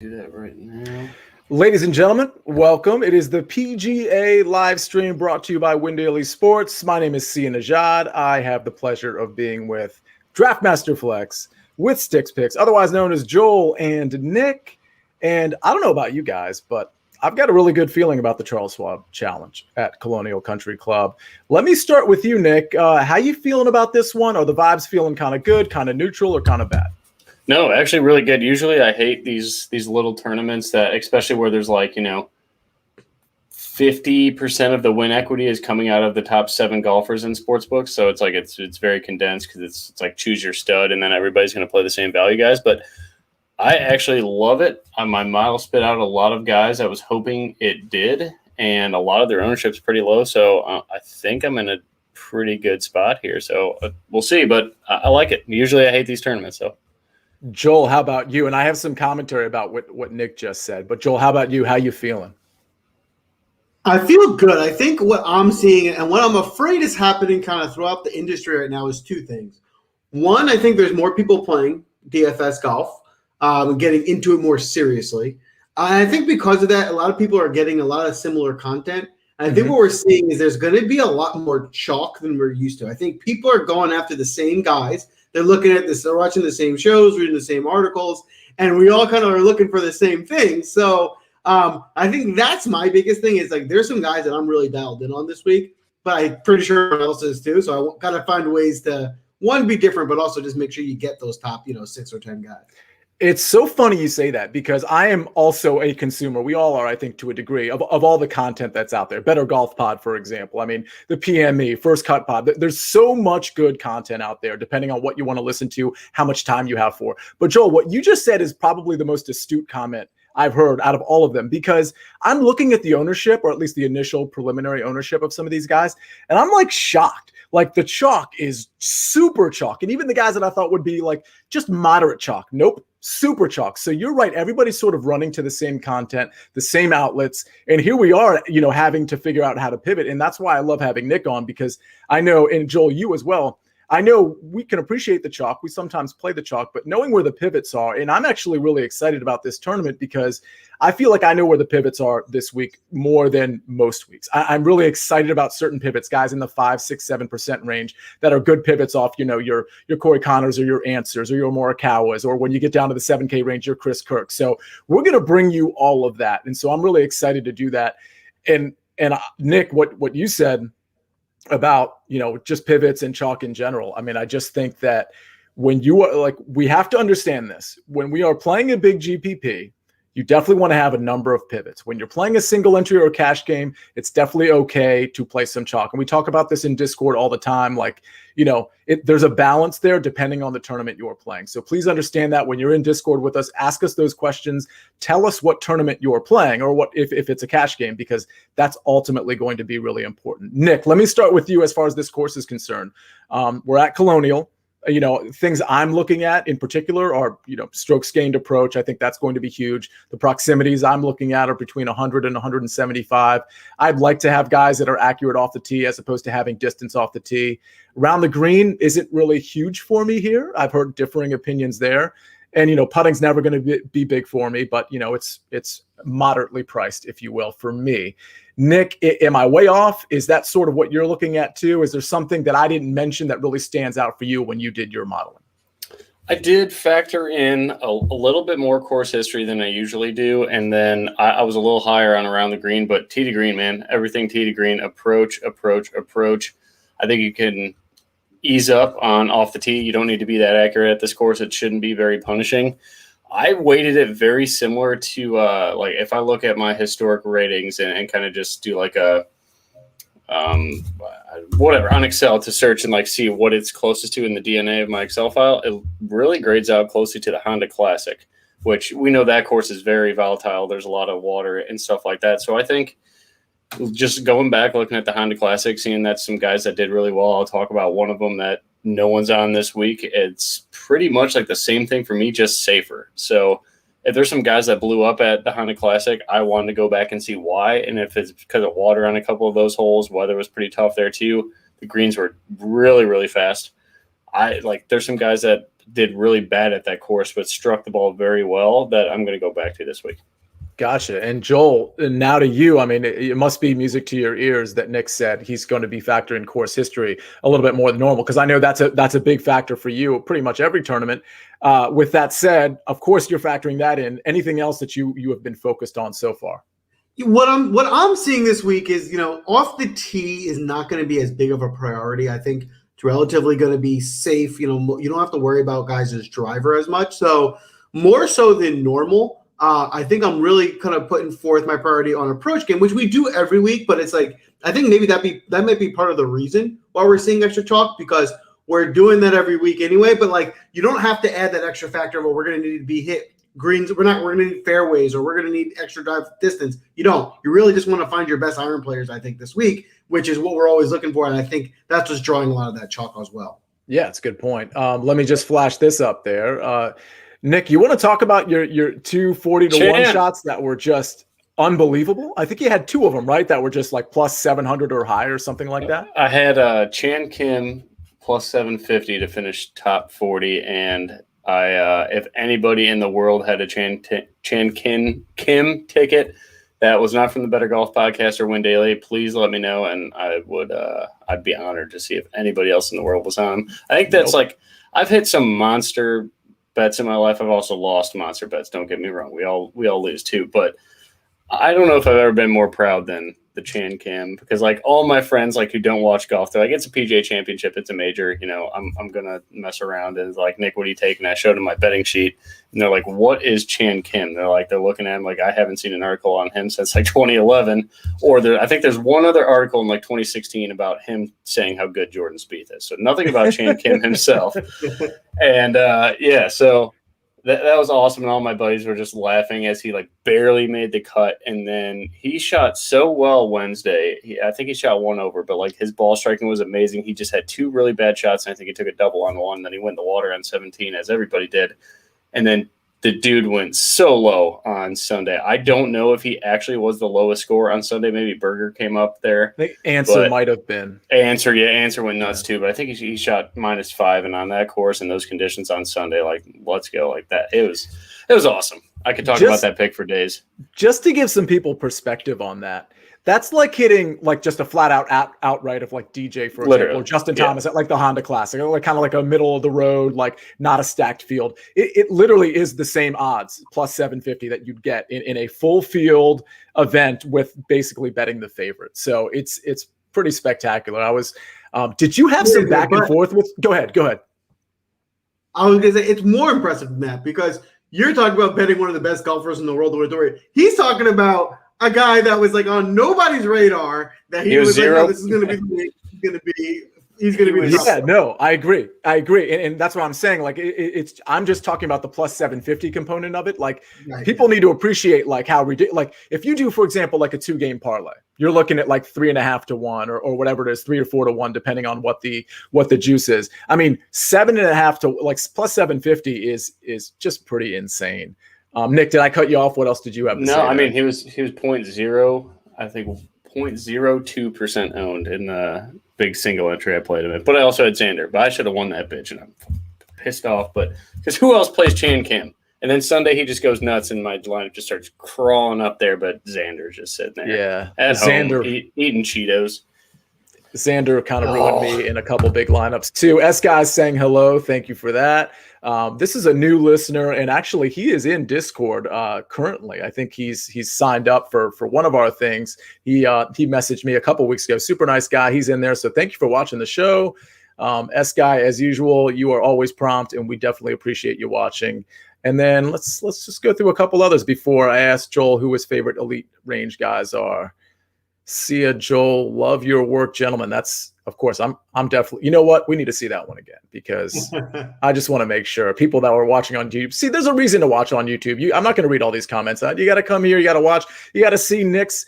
Do that right now. Ladies and gentlemen, welcome. It is the PGA live stream brought to you by Win Sports. My name is Sia Najad. I have the pleasure of being with Draftmaster Flex, with Sticks Picks, otherwise known as Joel and Nick. And I don't know about you guys, but I've got a really good feeling about the Charles Schwab Challenge at Colonial Country Club. Let me start with you, Nick. How you feeling about this one? Are the vibes feeling kind of good, kind of neutral, or kind of bad? No, actually really good. Usually I hate these little tournaments that, especially where there's 50% of the win equity is coming out of the top 7 golfers in sportsbooks. So it's it's very condensed because it's like choose your stud and then everybody's going to play the same value guys. But I actually love it. My model spit out a lot of guys I was hoping it did, and a lot of their ownership's pretty low. So I think I'm in a pretty good spot here. So we'll see, but I like it. Usually I hate these tournaments, so. Joel, how about you? And I have some commentary about what Nick just said. But Joel, how about you? How you feeling? I feel good. I think what I'm seeing and what I'm afraid is happening kind of throughout the industry right now is two things. One, I think there's more people playing DFS golf and getting into it more seriously. I think because of that, a lot of people are getting a lot of similar content. And I think what we're seeing is there's going to be a lot more chalk than we're used to. I think people are going after the same guys. They're looking at this, they're watching the same shows, reading the same articles, and we all kind of are looking for the same thing. So I think that's my biggest thing is there's some guys that I'm really dialed in on this week, but I'm pretty sure everyone else is too. So I got to find ways to, one, be different, but also just make sure you get those top, 6 or 10 guys. It's so funny you say that because I am also a consumer. We all are, I think, to a degree of all the content that's out there. Better Golf Pod, for example. I mean, the PME, First Cut Pod. There's so much good content out there, depending on what you want to listen to, how much time you have for. But Joel, what you just said is probably the most astute comment I've heard out of all of them, because I'm looking at the ownership, or at least the initial preliminary ownership of some of these guys, and I'm shocked. The chalk is super chalk. And even the guys that I thought would be just moderate chalk. Nope. Super chalk. So you're right. Everybody's sort of running to the same content, the same outlets. And here we are, having to figure out how to pivot. And that's why I love having Nick on, because I know, and Joel, you as well, I know we can appreciate the chalk. We sometimes play the chalk, but knowing where the pivots are, and I'm actually really excited about this tournament because I feel like I know where the pivots are this week more than most weeks. I'm really excited about certain pivots, guys in the 5, 6, 7% range that are good pivots off, your Corey Connors or your Answers or your Morikawas, or when you get down to the 7K range, your Chris Kirk. So we're going to bring you all of that. And so I'm really excited to do that. And Nick, what you said about, just pivots and chalk in general. I mean, I just think that when you are we have to understand this. When we are playing a big GPP, you definitely want to have a number of pivots. When you're playing a single entry or a cash game, it's definitely okay to play some chalk. And we talk about this in Discord all the time. There's a balance there depending on the tournament you're playing. So please understand that when you're in Discord with us, ask us those questions. Tell us what tournament you're playing, or what if it's a cash game, because that's ultimately going to be really important. Nick, let me start with you as far as this course is concerned. We're at Colonial. Things I'm looking at in particular are, strokes gained approach. I think that's going to be huge. The proximities I'm looking at are between 100 and 175. I'd like to have guys that are accurate off the tee as opposed to having distance off the tee. Around the green isn't really huge for me here. I've heard differing opinions there. And, putting's never going to be big for me, but, it's moderately priced, if you will, for me. Nick, am I way off? Is that sort of what you're looking at too? Is there something that I didn't mention that really stands out for you when you did your modeling? I did factor in a little bit more course history than I usually do. And then I was a little higher on around the green, but tee to green, man, everything tee to green, approach. I think you can ease up on off the tee. You don't need to be that accurate at this course. It shouldn't be very punishing. I weighted it very similar to if I look at my historic ratings and kind of just do whatever on Excel to search and see what it's closest to in the DNA of my Excel file, it really grades out closely to the Honda Classic, which we know that course is very volatile. There's a lot of water and stuff like that. So I think just going back, looking at the Honda Classic, seeing that some guys that did really well, I'll talk about one of them that no one's on this week. It's pretty much the same thing for me, just safer. So if there's some guys that blew up at the Honda Classic, I wanted to go back and see why. And if it's because of water on a couple of those holes, weather was pretty tough there too. The greens were really, really fast. There's some guys that did really bad at that course, but struck the ball very well, that I'm going to go back to this week. Gotcha. And Joel, now to you, I mean, it must be music to your ears that Nick said he's going to be factoring course history a little bit more than normal, because I know that's a big factor for you pretty much every tournament. With that said, of course, you're factoring that in. Anything else that you have been focused on so far? What I'm seeing this week is, off the tee is not going to be as big of a priority. I think it's relatively going to be safe. You don't have to worry about guys' driver as much. So more so than normal. I think I'm really kind of putting forth my priority on approach game, which we do every week, but it's like, I think maybe that might be part of the reason why we're seeing extra chalk, because we're doing that every week anyway. But like, you don't have to add that extra factor of, we're going to need to be hit greens. We're going to need fairways, or we're going to need extra drive distance. You don't. You really just want to find your best iron players, I think, this week, which is what we're always looking for. And I think that's what's drawing a lot of that chalk as well. Yeah, it's a good point. Let me just flash this up there. Nick, you want to talk about your 2 40-1 shots that were just unbelievable? I think you had 2 of them, right? That were just like plus 700 or higher, or something like that. I had Chan Kim plus 750 to finish top 40, and if anybody in the world had a Chan Kim ticket that was not from the Better Golf Podcast or Win Daily, please let me know, and I'd be honored to see if anybody else in the world was on. I think that's like, I've hit some monster bets in my life. I've also lost monster bets. Don't get me wrong. We all lose too, but I don't know if I've ever been more proud than the Chan Kim, because like all my friends like who don't watch golf, they're like, it's a PGA Championship, it's a major, I'm gonna mess around, and like, Nick, what do you take? And I showed them my betting sheet, and they're like, what is Chan Kim? They're looking at him like, I haven't seen an article on him since like 2011, or I think there's one other article in like 2016 about him saying how good Jordan Spieth is. So nothing about Chan Kim himself. And so that was awesome, and all my buddies were just laughing as he like barely made the cut, and then he shot so well Wednesday. I think he shot 1 over, but like his ball striking was amazing. He just had 2 really bad shots, and I think he took a double on 1. Then he went in the water on 17, as everybody did, and then the dude went so low on Sunday. I don't know if he actually was the lowest score on Sunday. Maybe Berger came up there. I think Answer might have been. Answer went nuts too, but I think he shot -5, and on that course and those conditions on Sunday, like, let's go like that. It was awesome. I could talk about that pick for days. Just to give some people perspective on that, that's like hitting like just a flat out outright of like DJ, for example, or Justin Thomas at like the Honda Classic, or like kind of like a middle of the road, like not a stacked field. It literally is the same odds, plus 750, that you'd get in a full field event with basically betting the favorite. So it's pretty spectacular. Did you have some back and forth with? Go ahead. I was gonna say, it's more impressive than that, because you're talking about betting one of the best golfers in the world. He's talking about a guy that was like on nobody's radar, that he was zero. like, no, this is going to be, he's going to be. Yeah, no, I agree. And that's what I'm saying. Like I'm just talking about the plus 750 component of it. Like people need to appreciate like how ridiculous, like if you do, for example, like a 2-game parlay, you're looking at like 3.5 to 1 or whatever it is, 3 or 4 to 1, depending on what the juice is. I mean, 7.5 to like plus 750 is just pretty insane. Nick, did I cut you off? What else did you have to say? No, I mean, he was 0.0, I think 0.02% owned in the big single entry I played him in. But I also had Xander, but I should have won that bitch, and I'm pissed off. But because who else plays Chan Kim? And then Sunday he just goes nuts, and my lineup just starts crawling up there. But Xander's just sitting there, at home, eating Cheetos. Xander kind of ruined me in a couple big lineups too. S Guy's saying hello. Thank you for that. This is a new listener, and actually he is in Discord currently. I think he's signed up for one of our things. He messaged me a couple weeks ago. Super nice guy. He's in there. So thank you for watching the show. S Guy, as usual, you are always prompt, and we definitely appreciate you watching. And then let's just go through a couple others before I ask Joel who his favorite elite range guys are. See ya, Joel. Love your work, gentlemen. That's, of course, I'm definitely, you know what? We need to see that one again, because I just want to make sure people that were watching on YouTube, see, there's a reason to watch on YouTube. I'm not going to read all these comments out. You got to come here. You got to watch. You got to see Nick's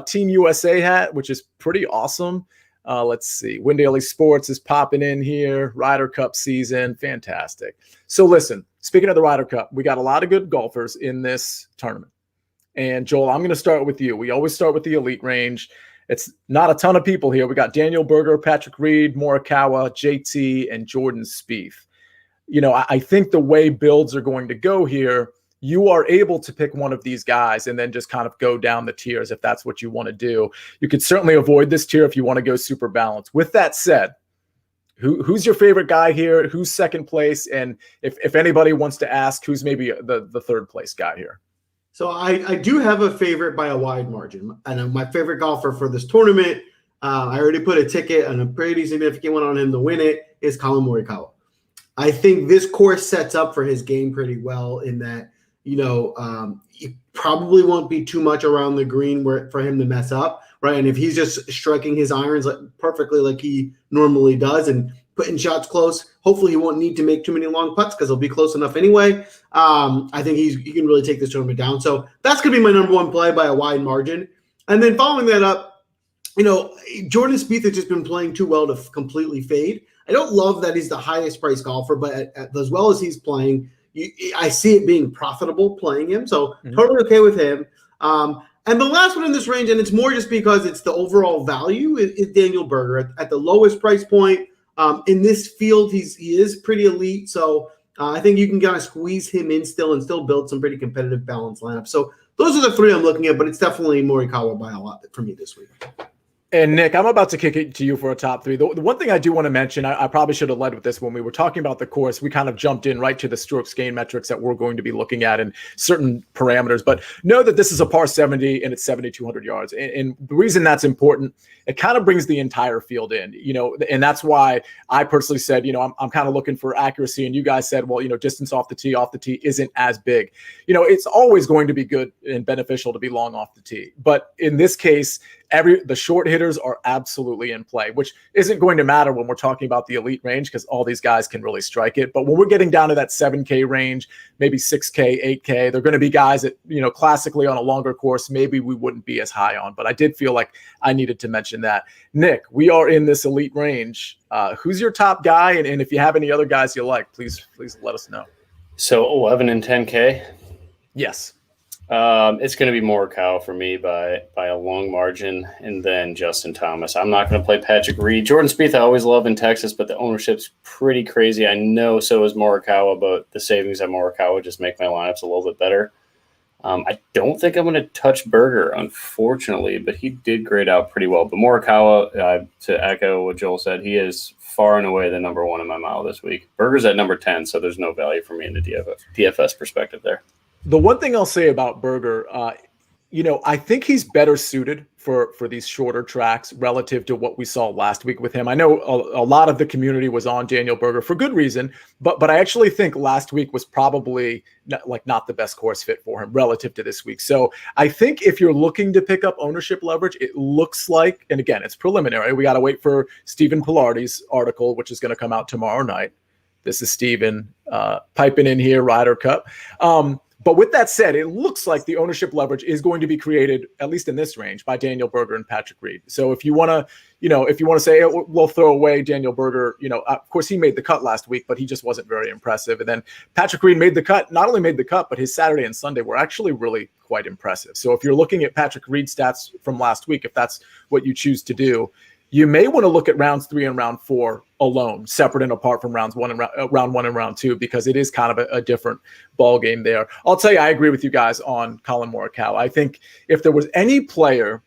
Team USA hat, which is pretty awesome. Let's see. Win Daily Sports is popping in here. Ryder Cup season. Fantastic. So listen, speaking of the Ryder Cup, we got a lot of good golfers in this tournament. And Joel, I'm going to start with you. We always start with the elite range. It's not a ton of people here. We got Daniel Berger, Patrick Reed, Morikawa, JT, and Jordan Spieth. I think the way builds are going to go here, you are able to pick one of these guys and then just kind of go down the tiers if that's what you want to do. You could certainly avoid this tier if you want to go super balanced. With that said, who's your favorite guy here? Who's second place? And if anybody wants to ask, who's maybe the third place guy here? So I do have a favorite by a wide margin. And my favorite golfer for this tournament, I already put a ticket and a pretty significant one on him to win it, is Collin Morikawa. I think this course sets up for his game pretty well in that, it probably won't be too much around the green for him to mess up, right? And if he's just striking his irons perfectly like he normally does and putting shots close, hopefully he won't need to make too many long putts because he'll be close enough anyway. I think he can really take this tournament down. So that's going to be my number one play by a wide margin. And then following that up, Jordan Spieth has just been playing too well to completely fade. I don't love that he's the highest priced golfer, but as well as he's playing, I see it being profitable playing him. So totally okay with him. And the last one in this range, and it's more just because it's the overall value, is Daniel Berger at the lowest price point. In this field, he is pretty elite. So I think you can kind of squeeze him in still and still build some pretty competitive balanced lineups. So those are the three I'm looking at, but it's definitely Morikawa by a lot for me this week. And Nick, I'm about to kick it to you for a top three. The one thing I do want to mention, I probably should have led with this when we were talking about the course. We kind of jumped in right to the strokes gain metrics that we're going to be looking at and certain parameters. But know that this is a par 70 and it's 7,200 yards. And the reason that's important, it kind of brings the entire field in, and that's why I personally said, I'm kind of looking for accuracy. And you guys said, well, distance off the tee isn't as big. It's always going to be good and beneficial to be long off the tee. But in this case, the short hitters are absolutely in play, which isn't going to matter when we're talking about the elite range because all these guys can really strike it. But when we're getting down to that 7K range, maybe 6K, 8K, they're going to be guys that, classically on a longer course, maybe we wouldn't be as high on. But I did feel like I needed to mention that. Nick, we are in this elite range. Who's your top guy? And if you have any other guys you like, please let us know. So 11 and 10K? Yes. It's going to be Morikawa for me by a long margin, and then Justin Thomas. I'm not going to play Patrick Reed. Jordan Spieth I always love in Texas, but the ownership's pretty crazy. I know so is Morikawa, but the savings at Morikawa just make my lineups a little bit better. I don't think I'm going to touch Berger, unfortunately, but he did grade out pretty well. But Morikawa, to echo what Joel said, he is far and away the number one in my mile this week. Berger's at number 10, so there's no value for me in the DFS perspective there. The one thing I'll say about Berger, I think he's better suited for these shorter tracks relative to what we saw last week with him. I know a lot of the community was on Daniel Berger for good reason, but I actually think last week was probably not the best course fit for him relative to this week. So I think if you're looking to pick up ownership leverage, it looks like, and again, it's preliminary. We got to wait for Stephen Pilardi's article, which is going to come out tomorrow night. This is Stephen piping in here, Ryder Cup. But with that said, it looks like the ownership leverage is going to be created, at least in this range, by Daniel Berger and Patrick Reed. So if you want to, say we'll throw away Daniel Berger, of course he made the cut last week, but he just wasn't very impressive. And then Patrick Reed made the cut, not only made the cut, but his Saturday and Sunday were actually really quite impressive. So if you're looking at Patrick Reed stats from last week, if that's what you choose to do, you may want to look at rounds 3 and round 4 alone, separate and apart from round 1 and round 2, because it is kind of a different ball game there. I'll tell you, I agree with you guys on Collin Morikawa. I think if there was any player,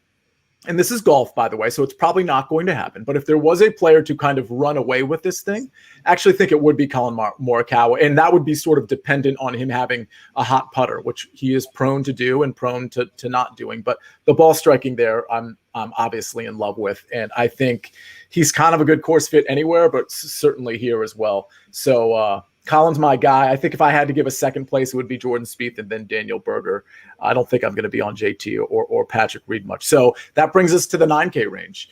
and this is golf, by the way, so it's probably not going to happen, but if there was a player to kind of run away with this thing, I actually think it would be Collin Morikawa, and that would be sort of dependent on him having a hot putter, which he is prone to do and prone to not doing. But the ball striking there, I'm obviously in love with, and I think he's kind of a good course fit anywhere, but certainly here as well. So Colin's my guy. I think if I had to give a second place, it would be Jordan Spieth and then Daniel Berger. I don't think I'm going to be on JT or Patrick Reed much. So that brings us to the 9K range.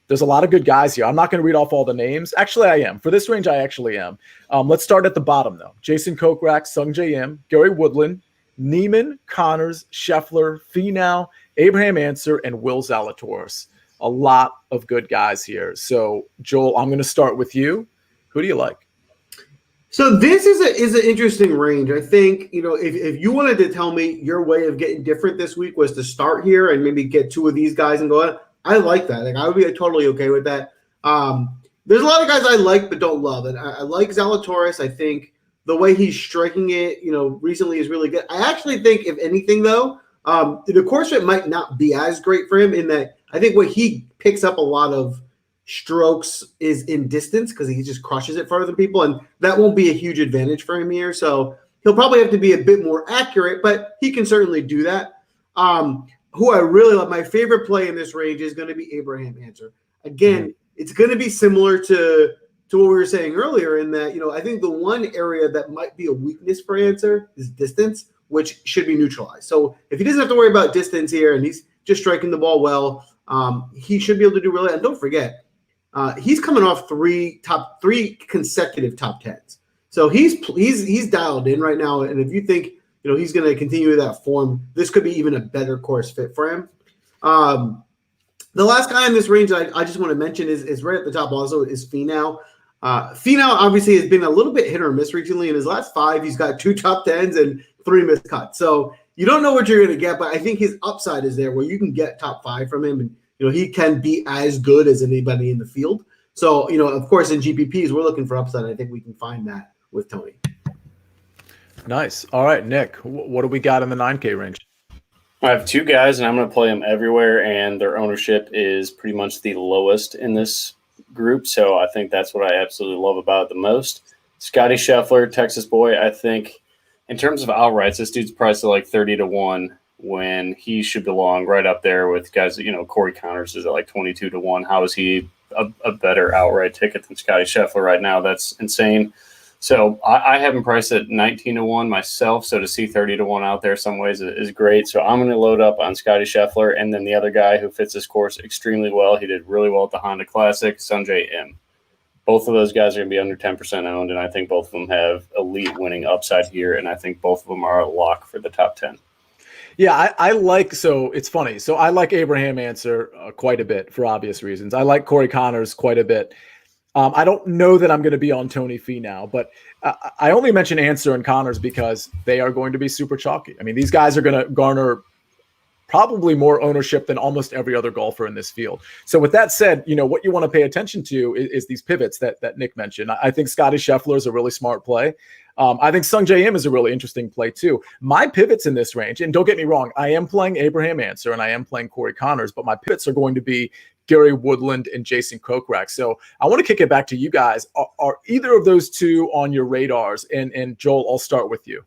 There's a lot of good guys here. I'm not going to read off all the names. Actually, I am. For this range, I actually am. Let's start at the bottom, though. Jason Kokrak, Sung J M, Gary Woodland, Neiman, Connors, Scheffler, Finau, Abraham Answer, and Will Zalatoris. A lot of good guys here. So, Joel, I'm going to start with you. Who do you like? So this is an interesting range. I think, if you wanted to tell me your way of getting different this week was to start here and maybe get two of these guys and go, I like that. Like I would be totally okay with that. there's a lot of guys I like but don't love, and I like Zalatoris. I think the way he's striking it, recently is really good. I actually think, if anything, though, the course fit might not be as great for him in that I think what he picks up a lot of strokes is in distance because he just crushes it further than people, and that won't be a huge advantage for him here. So he'll probably have to be a bit more accurate, but he can certainly do that. Who I really love, my favorite play in this range is going to be Abraham Answer. Again, it's going to be similar to what we were saying earlier in that, I think the one area that might be a weakness for Answer is distance, which should be neutralized. So if he doesn't have to worry about distance here and he's just striking the ball well, he should be able to do really. And don't forget, he's coming off three consecutive top tens. So he's dialed in right now. And if you think, he's going to continue that form, this could be even a better course fit for him. The last guy in this range that I just want to mention is right at the top also is Finau. Finau obviously has been a little bit hit or miss recently. In his last 5, he's got 2 top 10s and 3 missed cuts. So you don't know what you're going to get, but I think his upside is there where you can get top 5 from him, and he can be as good as anybody in the field. So of course in GPPs we're looking for upside. I think we can find that with Tony. Nice. All right, Nick, what do we got in the 9K range? I have 2 guys, and I'm going to play them everywhere, and their ownership is pretty much the lowest in this group. So I think that's what I absolutely love about it the most. Scotty Scheffler, Texas boy. I think in terms of outrights, this dude's priced at like 30-1 when he should belong right up there with guys. Corey Connors is at like 22-1. How is he a better outright ticket than Scotty Scheffler right now? That's insane. So I have him priced at 19-1 myself. So to see 30-1 out there some ways is great. So I'm going to load up on Scotty Scheffler. And then the other guy who fits this course extremely well, he did really well at the Honda Classic, Sungjae Im. Both of those guys are going to be under 10% owned. And I think both of them have elite winning upside here. And I think both of them are a lock for the top 10. Yeah, so it's funny. So I like Abraham Answer quite a bit for obvious reasons. I like Corey Connors quite a bit. I don't know that I'm going to be on Tony Finau, but I only mention Answer and Connors because they are going to be super chalky. I mean, these guys are going to garner probably more ownership than almost every other golfer in this field. So with that said, what you want to pay attention to is these pivots that Nick mentioned. I think Scotty Scheffler is a really smart play. I think Sungjae Im is a really interesting play too. My pivots in this range, and don't get me wrong, I am playing Abraham Answer and I am playing Corey Connors, but my pivots are going to be Gary Woodland and Jason Kokrak. So I want to kick it back to you guys. Are either of those two on your radars? And Joel, I'll start with you.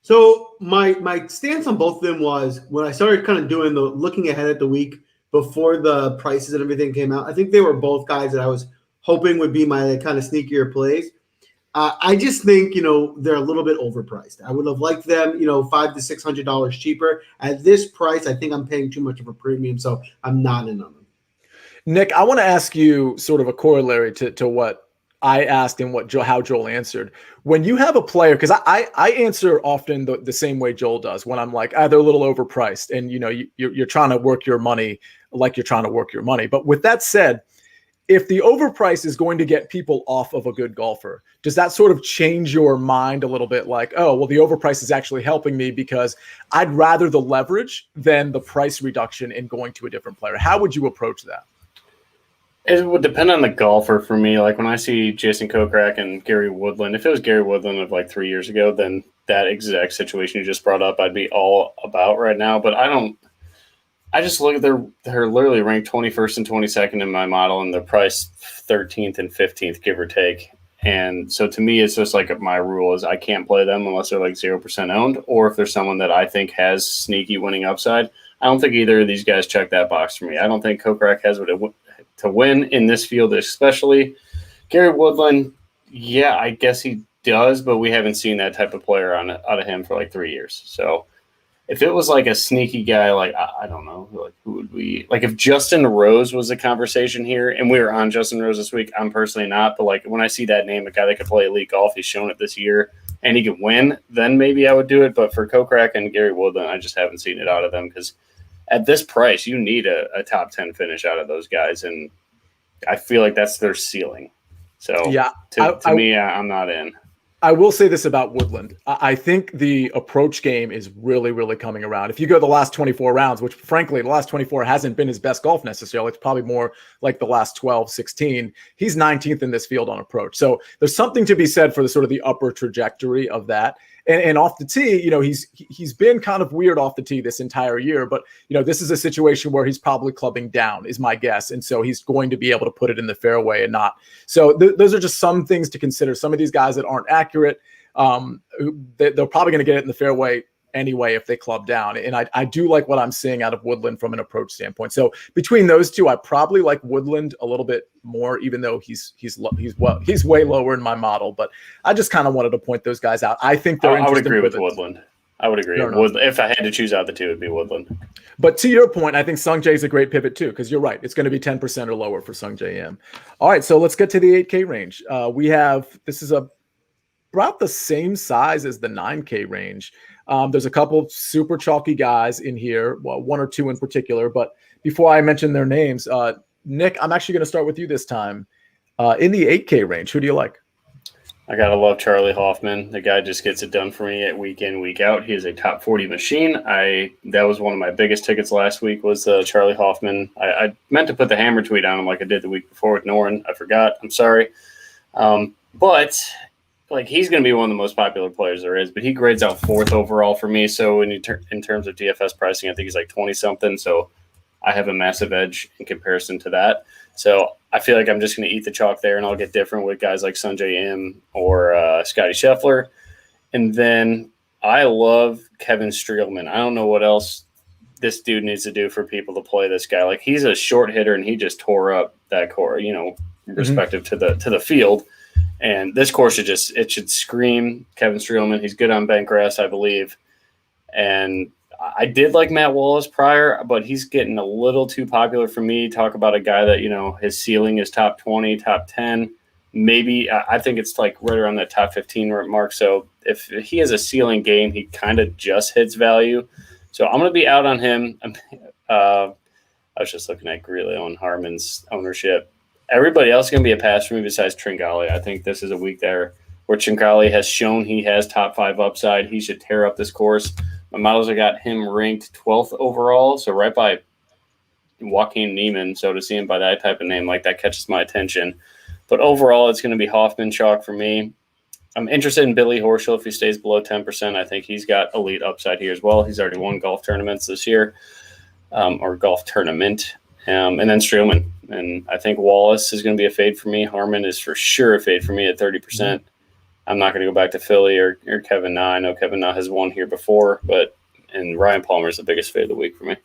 So my stance on both of them was when I started kind of doing the looking ahead at the week before the prices and everything came out, I think they were both guys that I was hoping would be my kind of sneakier plays. I just think, they're a little bit overpriced. I would have liked them, $500 to $600 cheaper. At this price, I think I'm paying too much of a premium, so I'm not in on them. Nick, I want to ask you sort of a corollary to what I asked and how Joel answered. When you have a player, because I answer often the same way Joel does when I'm like, they're a little overpriced, and you're trying to work your money like you're trying to work your money. But with that said, if the overprice is going to get people off of a good golfer, does that sort of change your mind a little bit? Like, oh, well, the overprice is actually helping me because I'd rather the leverage than the price reduction in going to a different player. How would you approach that? It would depend on the golfer for me. Like when I see Jason Kokrak and Gary Woodland, if it was Gary Woodland of like 3 years ago, then that exact situation you just brought up, I'd be all about right now. But I just look at they're literally ranked 21st and 22nd in my model, and they're priced 13th and 15th, give or take. And so to me, it's just like my rule is I can't play them unless they're like 0% owned, or if there's someone that I think has sneaky winning upside. I don't think either of these guys check that box for me. I don't think Kokrak has what to win in this field, especially. Gary Woodland, yeah, I guess he does, but we haven't seen that type of player out of him for like 3 years. So if it was like a sneaky guy, like I don't know, like who would we like if Justin Rose was a conversation here, and we were on Justin Rose this week. I'm personally not, but like when I see that name, a guy that could play elite golf, he's shown it this year, and he can win, then maybe I would do it. But for Kokrak and Gary Woodland, I just haven't seen it out of them because at this price, you need a top 10 finish out of those guys, and I feel like that's their ceiling. So yeah, to me, I'm not in. I will say this about Woodland. I think the approach game is really, really coming around. If you go the last 24 rounds, which frankly, the last 24 hasn't been his best golf necessarily. It's probably more like the last 12, 16. He's 19th in this field on approach. So there's something to be said for the sort of the upper trajectory of that. And off the tee, he's been kind of weird off the tee this entire year, but this is a situation where he's probably clubbing down is my guess. And so he's going to be able to put it in the fairway and not. So those are just some things to consider. Some of these guys that aren't accurate, they're probably going to get it in the fairway anyway if they club down. And I do like what I'm seeing out of Woodland from an approach standpoint. So between those two, I probably like Woodland a little bit more, even though he's way lower in my model. But I just kind of wanted to point those guys out. I think they're. I would agree with Woodland. I would agree. If I had to choose out the two, it'd be Woodland. But to your point, I think Sung Jae is a great pivot too, because you're right. It's going to be 10% or lower for Sung Jae M. All right, so let's get to the 8K range. This is about the same size as the 9K range. There's a couple super chalky guys in here, well, one or two in particular. But before I mention their names, Nick, I'm actually going to start with you this time. In the 8K range, who do you like? I got to love Charlie Hoffman. The guy just gets it done for me at week in, week out. He is a top 40 machine. That was one of my biggest tickets last week was Charlie Hoffman. I meant to put the hammer tweet on him like I did the week before with Noren. I forgot. I'm sorry. But he's going to be one of the most popular players there is, but he grades out 4th overall for me. So in terms of DFS pricing, I think he's like 20 something. So I have a massive edge in comparison to that. So I feel like I'm just going to eat the chalk there, and I'll get different with guys like Sungjae Im or Scotty Scheffler. And then I love Kevin Streelman. I don't know what else this dude needs to do for people to play this guy. Like, he's a short hitter, and he just tore up that course, respective to the field. And this course should scream Kevin Streelman. He's good on bent grass, I believe. And I did like Matt Wallace prior, but he's getting a little too popular for me. Talk about a guy that, his ceiling is top 20, top 10. Maybe I think it's like right around that top 15 mark. So if he has a ceiling game, he kind of just hits value. So I'm going to be out on him. I was just looking at Grillo and Harmon's ownership. Everybody else is going to be a pass for me besides Tringali. I think this is a week there where Tringali has shown he has top 5 upside. He should tear up this course. My models have got him ranked 12th overall, so right by Joaquin Neiman. So to see him by that type of name, that catches my attention. But overall, it's going to be Hoffman chalk for me. I'm interested in Billy Horschel if he stays below 10%. I think he's got elite upside here as well. He's already won golf tournaments this year, or golf tournament. And then Streelman. And I think Wallace is going to be a fade for me. Harmon is for sure a fade for me at 30%. I'm not going to go back to Philly or Kevin Na. I know Kevin Na has won here before, and Ryan Palmer is the biggest fade of the week for me.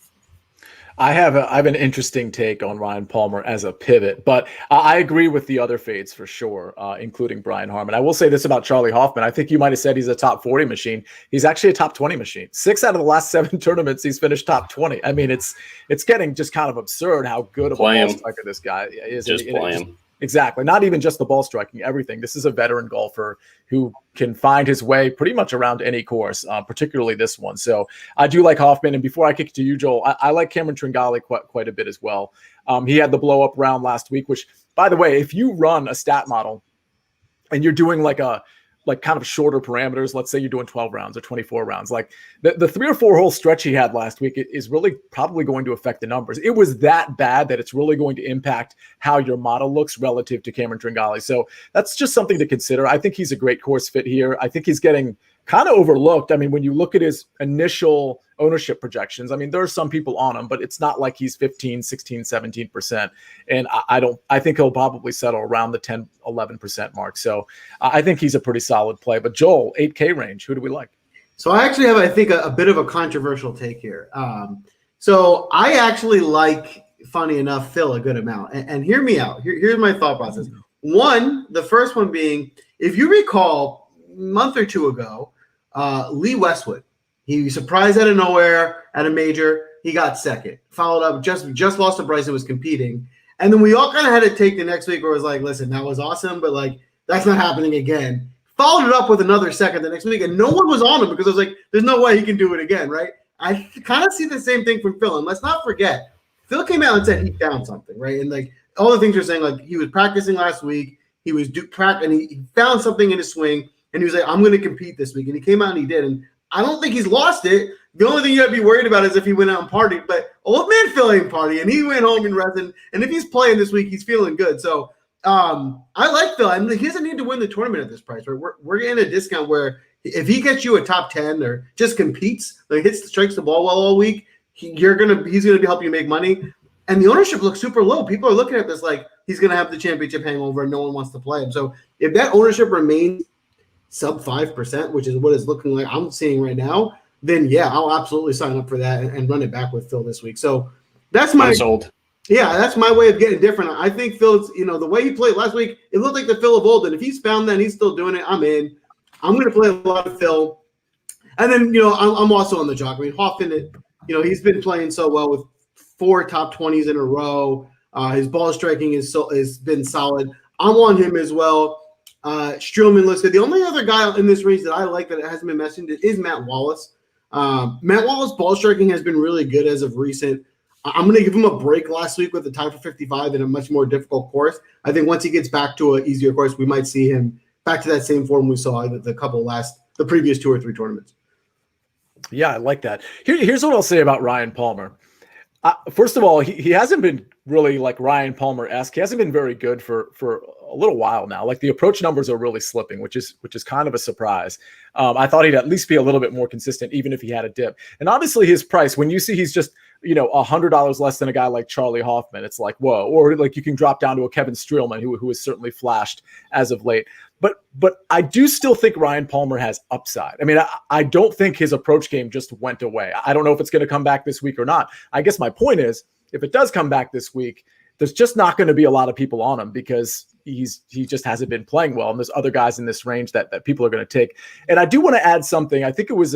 I have an interesting take on Ryan Palmer as a pivot, but I agree with the other fades for sure, including Brian Harmon. I will say this about Charlie Hoffman. I think you might have said he's a top 40 machine. He's actually a top 20 machine. 6 out of the last 7 tournaments, he's finished top 20. I mean, it's getting just kind of absurd how good of a ball striker this guy is. Just play him. Exactly. Not even just the ball striking, everything. This is a veteran golfer who can find his way pretty much around any course, particularly this one. So I do like Hoffman. And before I kick it to you, Joel, I like Cameron Tringali quite a bit as well. He had the blow up round last week, which, by the way, if you run a stat model and you're doing kind of shorter parameters, let's say you're doing 12 rounds or 24 rounds, the 3 or 4 hole stretch he had last week is really probably going to affect the numbers. It was that bad that it's really going to impact how your model looks relative to Cameron Tringali. So that's just something to consider. I think he's a great course fit here. I think he's getting kind of overlooked. I mean, when you look at his initial ownership projections, I mean, there are some people on him, but it's not like he's 15, 16, 17%. And I think he'll probably settle around the 10, 11% mark. So I think he's a pretty solid play. But Joel, 8K range, who do we like? So I actually have, I think, a bit of a controversial take here. So I actually like, funny enough, Phil a good amount. And hear me out. Here's my thought process. One, the first one being, if you recall, a month or two ago, Lee Westwood, he surprised out of nowhere at a major. He got second. Followed up, just lost to Bryson, was competing. And then we all kind of had to take the next week where it was like, listen, that was awesome, but that's not happening again. Followed it up with another second the next week, and no one was on him because I was like, there's no way he can do it again, right? I kind of see the same thing from Phil. And let's not forget, Phil came out and said he found something, right? And all the things you're saying, he was practicing last week. He was and he found something in his swing. and he was like, I'm going to compete this week. And he came out and he did. And I don't think he's lost it. The only thing you got to be worried about is if he went out and partied. But old man Phil ain't partying. He went home and rested. And if he's playing this week, he's feeling good. So I like Phil. I mean, he doesn't need to win the tournament at this price. Right? We're getting a discount where if he gets you a top 10 or just competes, like strikes the ball well all week, he's gonna be helping you make money. And the ownership looks super low. People are looking at this like he's gonna have the championship hangover and no one wants to play him. So if that ownership remains sub 5%, which is what it's looking like I'm seeing right now, then yeah, I'll absolutely sign up for that and run it back with Phil this week. So that's my sold. Yeah, that's my way of getting different. I think Phil's, the way he played last week, it looked like the Phil of old. And if he's found that and he's still doing it, I'm in. I'm going to play a lot of Phil. And then, I'm also on the chalk. I mean, Hoffman, he's been playing so well with 4 top 20s in a row. His ball striking has been solid. I'm on him as well. Streelman looks good. The only other guy in this range that I like that hasn't been mentioned is Matt Wallace. Matt Wallace ball striking has been really good as of recent. I'm going to give him a break last week with the tie for 55 in a much more difficult course. I think once he gets back to an easier course, we might see him back to that same form we saw the previous 2 or 3 tournaments. Yeah, I like that. Here's what I'll say about Ryan Palmer. First of all, he hasn't been really like Ryan Palmer-esque. He hasn't been very good for a little while now. Like the approach numbers are really slipping, which is kind of a surprise. I thought he'd at least be a little bit more consistent, even if he had a dip. And obviously his price, when you see he's just $100 less than a guy like Charlie Hoffman, it's like, whoa. Or like you can drop down to a Kevin Streelman, who has certainly flashed as of late. But I do still think Ryan Palmer has upside. I mean, I don't think his approach game just went away. I don't know if it's going to come back this week or not. I guess my point is, if it does come back this week, there's just not going to be a lot of people on him because he just hasn't been playing well. And there's other guys in this range that people are going to take. And I do want to add something. I think it was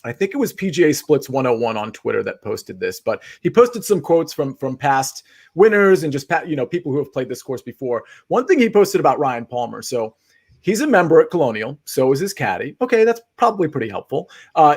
PGA Splits 101 on Twitter that posted this, but he posted some quotes from past winners and just people who have played this course before. One thing he posted about Ryan Palmer. So he's a member at Colonial. So is his caddy. Okay, that's probably pretty helpful.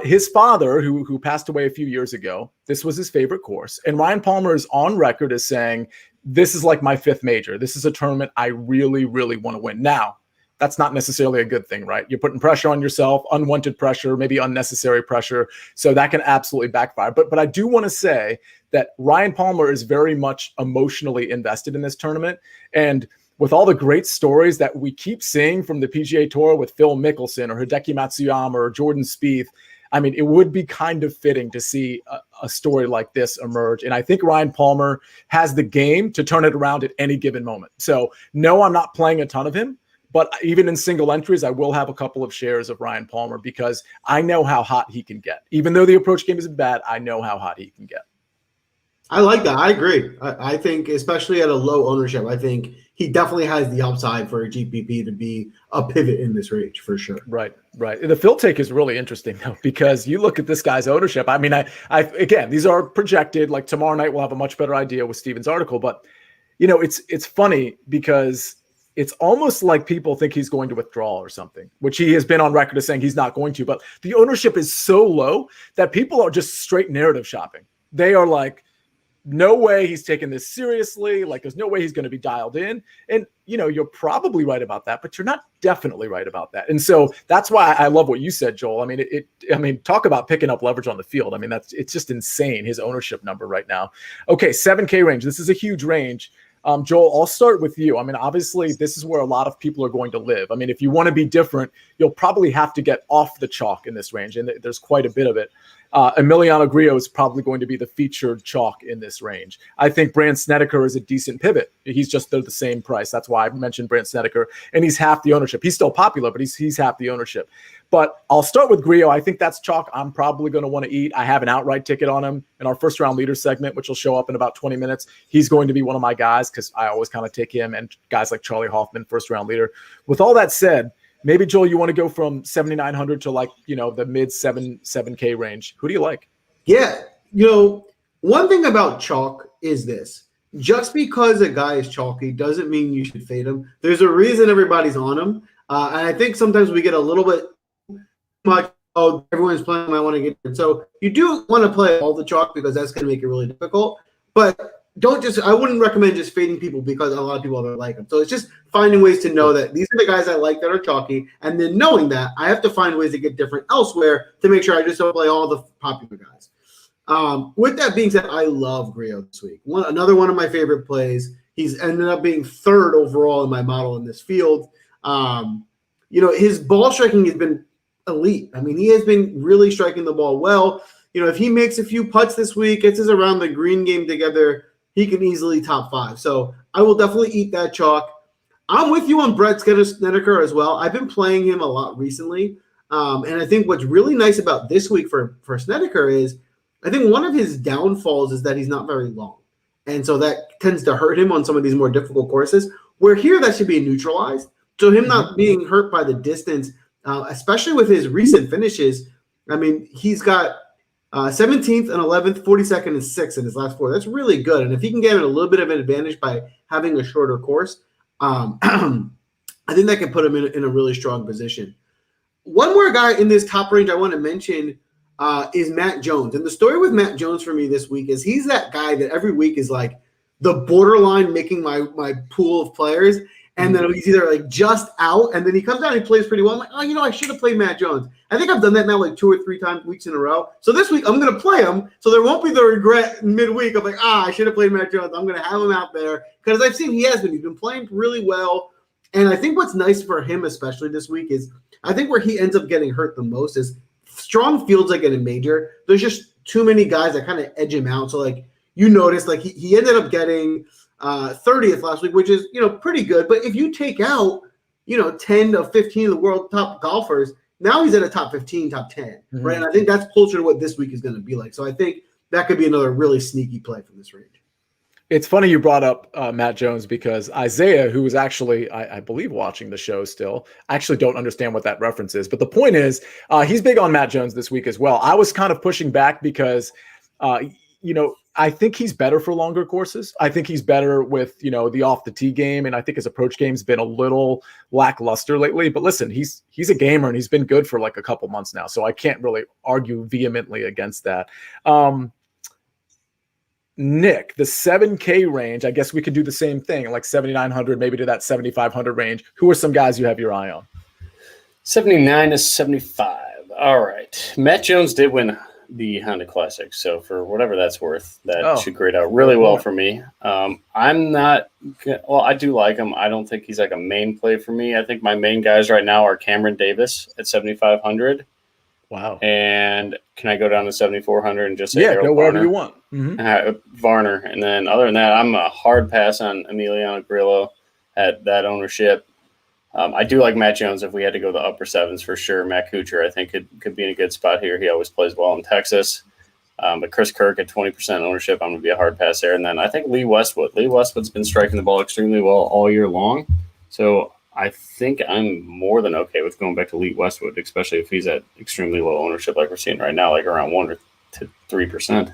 His father, who passed away a few years ago, this was his favorite course. And Ryan Palmer is on record as saying, this is like my 5th major. This is a tournament I really, really want to win. Now, that's not necessarily a good thing, right? You're putting pressure on yourself, unwanted pressure, maybe unnecessary pressure. So that can absolutely backfire. But I do want to say that Ryan Palmer is very much emotionally invested in this tournament. And with all the great stories that we keep seeing from the PGA Tour with Phil Mickelson or Hideki Matsuyama or Jordan Spieth, I mean, it would be kind of fitting to see a story like this emerge. And I think Ryan Palmer has the game to turn it around at any given moment. So no, I'm not playing a ton of him. But even in single entries, I will have a couple of shares of Ryan Palmer because I know how hot he can get. Even though the approach game isn't bad, I know how hot he can get. I like that. I agree. I think, especially at a low ownership, I think he definitely has the upside for a GPP to be a pivot in this range for sure. Right. The Phil take is really interesting though, because you look at this guy's ownership. I mean, I again, these are projected. Like tomorrow night, we'll have a much better idea with Steven's article. But it's funny because it's almost like people think he's going to withdraw or something, which he has been on record as saying he's not going to. But the ownership is so low that people are just straight narrative shopping. They are like, no way he's taking this seriously. Like, there's no way he's going to be dialed in. And, you're probably right about that, but you're not definitely right about that. And so that's why I love what you said, Joel. I mean, talk about picking up leverage on the field. I mean, it's just insane, his ownership number right now. Okay, 7K range. This is a huge range. Joel, I'll start with you. I mean, obviously, this is where a lot of people are going to live. I mean, if you want to be different, you'll probably have to get off the chalk in this range, and there's quite a bit of it. Emiliano Grillo is probably going to be the featured chalk in this range. I think Brandt Snedeker is a decent pivot. They're the same price. That's why I mentioned Brandt Snedeker, and he's half the ownership. He's still popular, but he's half the ownership. But I'll start with Grillo. I think that's chalk I'm probably going to want to eat. I have an outright ticket on him in our first round leader segment, which will show up in about 20 minutes. He's going to be one of my guys because I always kind of take him and guys like Charlie Hoffman, first round leader. With all that said, maybe, Joel, you want to go from 7,900 to the mid 7K range. Who do you like? Yeah. One thing about chalk is this. Just because a guy is chalky doesn't mean you should fade him. There's a reason everybody's on him. And I think sometimes we get a little bit much, everyone's playing, I want to get it. So you do want to play all the chalk because that's going to make it really difficult. But I wouldn't recommend just fading people because a lot of people don't like them. So it's just finding ways to know that these are the guys I like that are chalky, and then knowing that I have to find ways to get different elsewhere to make sure I just don't play all the popular guys. With that being said, I love Griot this week. Another one of my favorite plays. He's ended up being third overall in my model in this field. His ball striking has been elite. I mean, he has been really striking the ball well. If he makes a few putts this week, gets us around the green game together, he can easily top 5. So I will definitely eat that chalk. I'm with you on Brett Snedeker as well. I've been playing him a lot recently. And I think what's really nice about this week for Snedeker is I think one of his downfalls is that he's not very long. And so that tends to hurt him on some of these more difficult courses, where here that should be neutralized. So him not being hurt by the distance, especially with his recent finishes, I mean, he's got 17th and 11th, 42nd and 6th in his last 4. That's really good. And if he can get a little bit of an advantage by having a shorter course, I think that can put him in a really strong position. One more guy in this top range I want to mention is Matt Jones. And the story with Matt Jones for me this week is he's that guy that every week is like the borderline making my pool of players. And then he's either like just out, and then he comes out and he plays pretty well. I'm like, I should have played Matt Jones. I think I've done that now like 2 or 3 weeks in a row. So this week I'm going to play him, so there won't be the regret midweek of like, I should have played Matt Jones. I'm going to have him out there because I've seen he's been playing really well. And I think what's nice for him, especially this week, is I think where he ends up getting hurt the most is strong fields like in a major. There's just too many guys that kind of edge him out. So like you notice, like he ended up getting 30th last week, which is, pretty good. But if you take out, 10 to 15 of the world top golfers, now he's at a top 15, top 10, right? And I think that's closer to what this week is going to be like. So I think that could be another really sneaky play from this range. It's funny you brought up Matt Jones because Isaiah, who was actually, I believe, watching the show still, I actually don't understand what that reference is. But the point is, he's big on Matt Jones this week as well. I was kind of pushing back because, I think he's better for longer courses. I think he's better with, the off the tee game. And I think his approach game's been a little lackluster lately. But listen, he's a gamer and he's been good for like a couple months now. So I can't really argue vehemently against that. Nick, the 7K range, I guess we could do the same thing, like 7,900, maybe to that 7,500 range. Who are some guys you have your eye on? 79 to 75. All right. Matt Jones did win the Honda Classic, so for whatever that's worth, that should grade out really well for me. I'm not I do like him. I don't think he's like a main play for me. I think my main guys right now are Cameron Davis at 7,500. Wow. And can I go down to 7,400 and just say go wherever Varner? you want. Varner. And then other than that, I'm a hard pass on Emiliano Grillo at that ownership. I do like Matt Jones if we had to go the upper sevens for sure. Matt Kuchar, I think, could be in a good spot here. He always plays well in Texas. But Chris Kirk at 20% ownership, I'm going to be a hard pass there. And then I think Lee Westwood. Lee Westwood's been striking the ball extremely well all year long. So I think I'm more than okay with going back to Lee Westwood, especially if he's at extremely low ownership like we're seeing right now, like around 1 to 3%.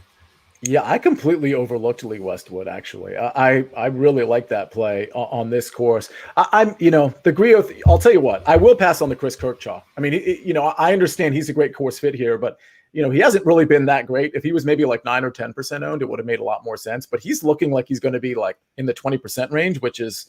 Yeah, I completely overlooked Lee Westwood, actually. I really like that play on this course. I'm the Griot, I'll tell you what, I will pass on the Chris Kirk chalk. I mean, I understand he's a great course fit here, but, he hasn't really been that great. If he was maybe like 9 or 10% owned, it would have made a lot more sense. But he's looking like he's going to be like in the 20% range, which is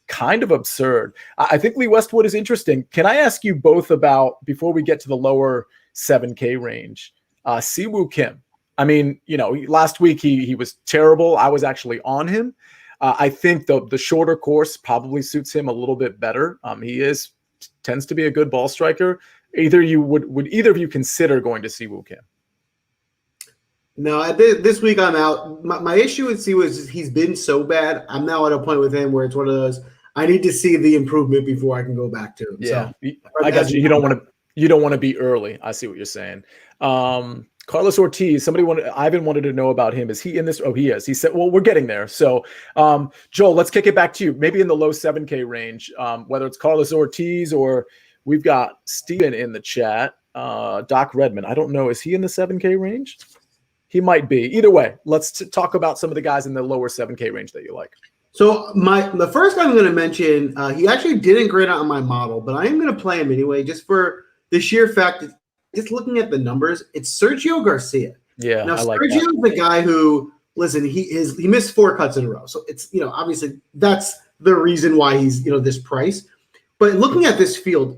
kind of absurd. I think Lee Westwood is interesting. Can I ask you both about, before we get to the lower 7K range, Siwoo Kim? I mean, last week he was terrible. I was actually on him. I think the shorter course probably suits him a little bit better. He tends to be a good ball striker. Would either of you consider going to Siwoo Kim? No, this week I'm out. My issue with Siwoo is he's been so bad. I'm now at a point with him where it's one of those, I need to see the improvement before I can go back to him. Yeah, so, I got you. You don't want to be early. I see what you're saying. Carlos Ortiz, Ivan wanted to know about him. Is he in this? Oh, he is. He said, well, we're getting there. So, Joel, let's kick it back to you. Maybe in the low 7K range, whether it's Carlos Ortiz or we've got Steven in the chat, Doc Redmond. I don't know. Is he in the 7K range? He might be. Either way, let's talk about some of the guys in the lower 7K range that you like. So the first guy I'm going to mention, he actually didn't grade out on my model, but I am going to play him anyway, just for the sheer fact that just looking at the numbers, it's Sergio Garcia. Yeah, now I like Sergio's the guy who listen, he missed 4 cuts in a row. So it's, obviously that's the reason why he's, this price. But looking at this field,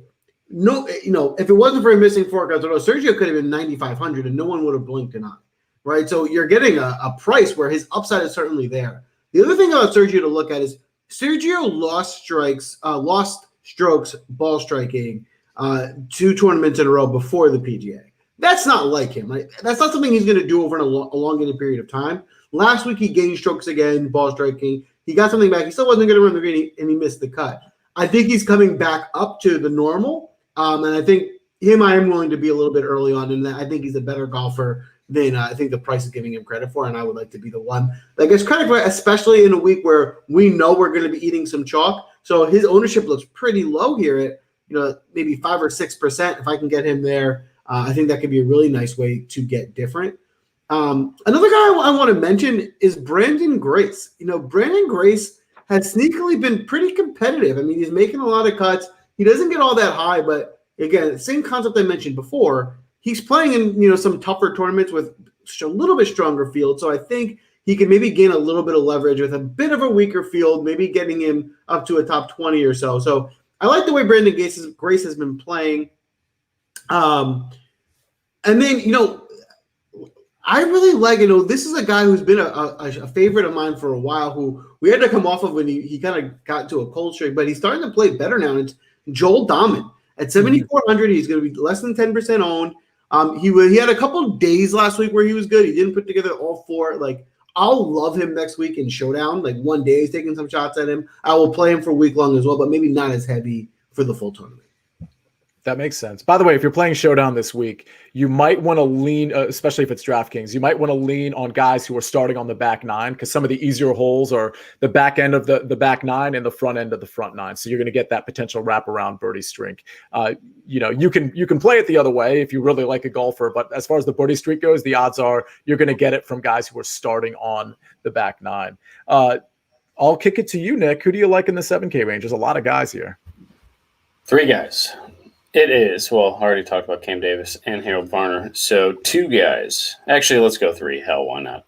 no, if it wasn't for him missing 4 cuts in a row, Sergio could have been 9,500 and no one would have blinked an eye, right? So you're getting a price where his upside is certainly there. The other thing about Sergio to look at is Sergio lost strokes ball striking 2 tournaments in a row before the PGA. That's not like him. Right? That's not something he's going to do over a elongated period of time. Last week he gained strokes again, ball striking. He got something back. He still wasn't going to run the green, and he missed the cut. I think he's coming back up to the normal, and I think I am willing to be a little bit early on in that. I think he's a better golfer than I think the price is giving him credit for, and I would like to be the one that gets credit for it, especially in a week where we know we're going to be eating some chalk. So his ownership looks pretty low here at maybe 5 or 6%. If I can get him there, I think that could be a really nice way to get different. Another guy I want to mention is Brandon Grace. Brandon Grace has sneakily been pretty competitive. I mean, he's making a lot of cuts. He doesn't get all that high, but again, same concept I mentioned before. He's playing in some tougher tournaments with a little bit stronger field. So I think he can maybe gain a little bit of leverage with a bit of a weaker field, maybe getting him up to a top 20 or so. So I like the way Brandon Grace has been playing. And then, I really like, this is a guy who's been a favorite of mine for a while, who we had to come off of when he kind of got to a cold streak, but he's starting to play better now. And it's Joel Dahman. At 7,400, he's going to be less than 10% owned. He had a couple of days last week where he was good. He didn't put together all 4. Like, I'll love him next week in Showdown. Like, one day he's taking some shots at him. I will play him for a week long as well, but maybe not as heavy for the full tournament. That makes sense. By the way, if you're playing Showdown this week, you might want to lean, especially if it's DraftKings, you might want to lean on guys who are starting on the back 9, because some of the easier holes are the back end of the back 9 and the front end of the front 9. So you're going to get that potential wraparound birdie streak. You can play it the other way if you really like a golfer, but as far as the birdie streak goes, the odds are you're going to get it from guys who are starting on the back 9. I'll kick it to you, Nick. Who do you like in the 7K range? There's a lot of guys here. 3 guys. It is. Well, I already talked about Cam Davis and Harold Varner. So 2 guys. Actually, let's go 3. Hell, why not?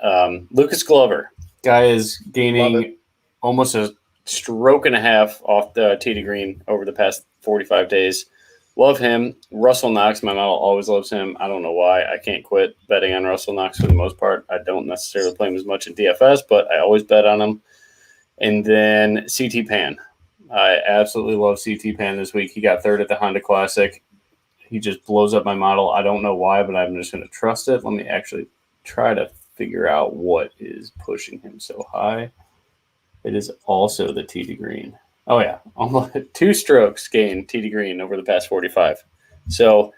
Lucas Glover. Guy is gaining almost a stroke and a half off the tee to green over the past 45 days. Love him. Russell Knox, my model always loves him. I don't know why. I can't quit betting on Russell Knox for the most part. I don't necessarily play him as much in DFS, but I always bet on him. And then CT Pan. I absolutely love CT Pan this week. He got 3rd at the Honda Classic. He just blows up my model. I don't know why, but I'm just going to trust it. Let me actually try to figure out what is pushing him so high. It is also the tee to green. Oh, yeah. Almost 2 strokes gained tee to green over the past 45. So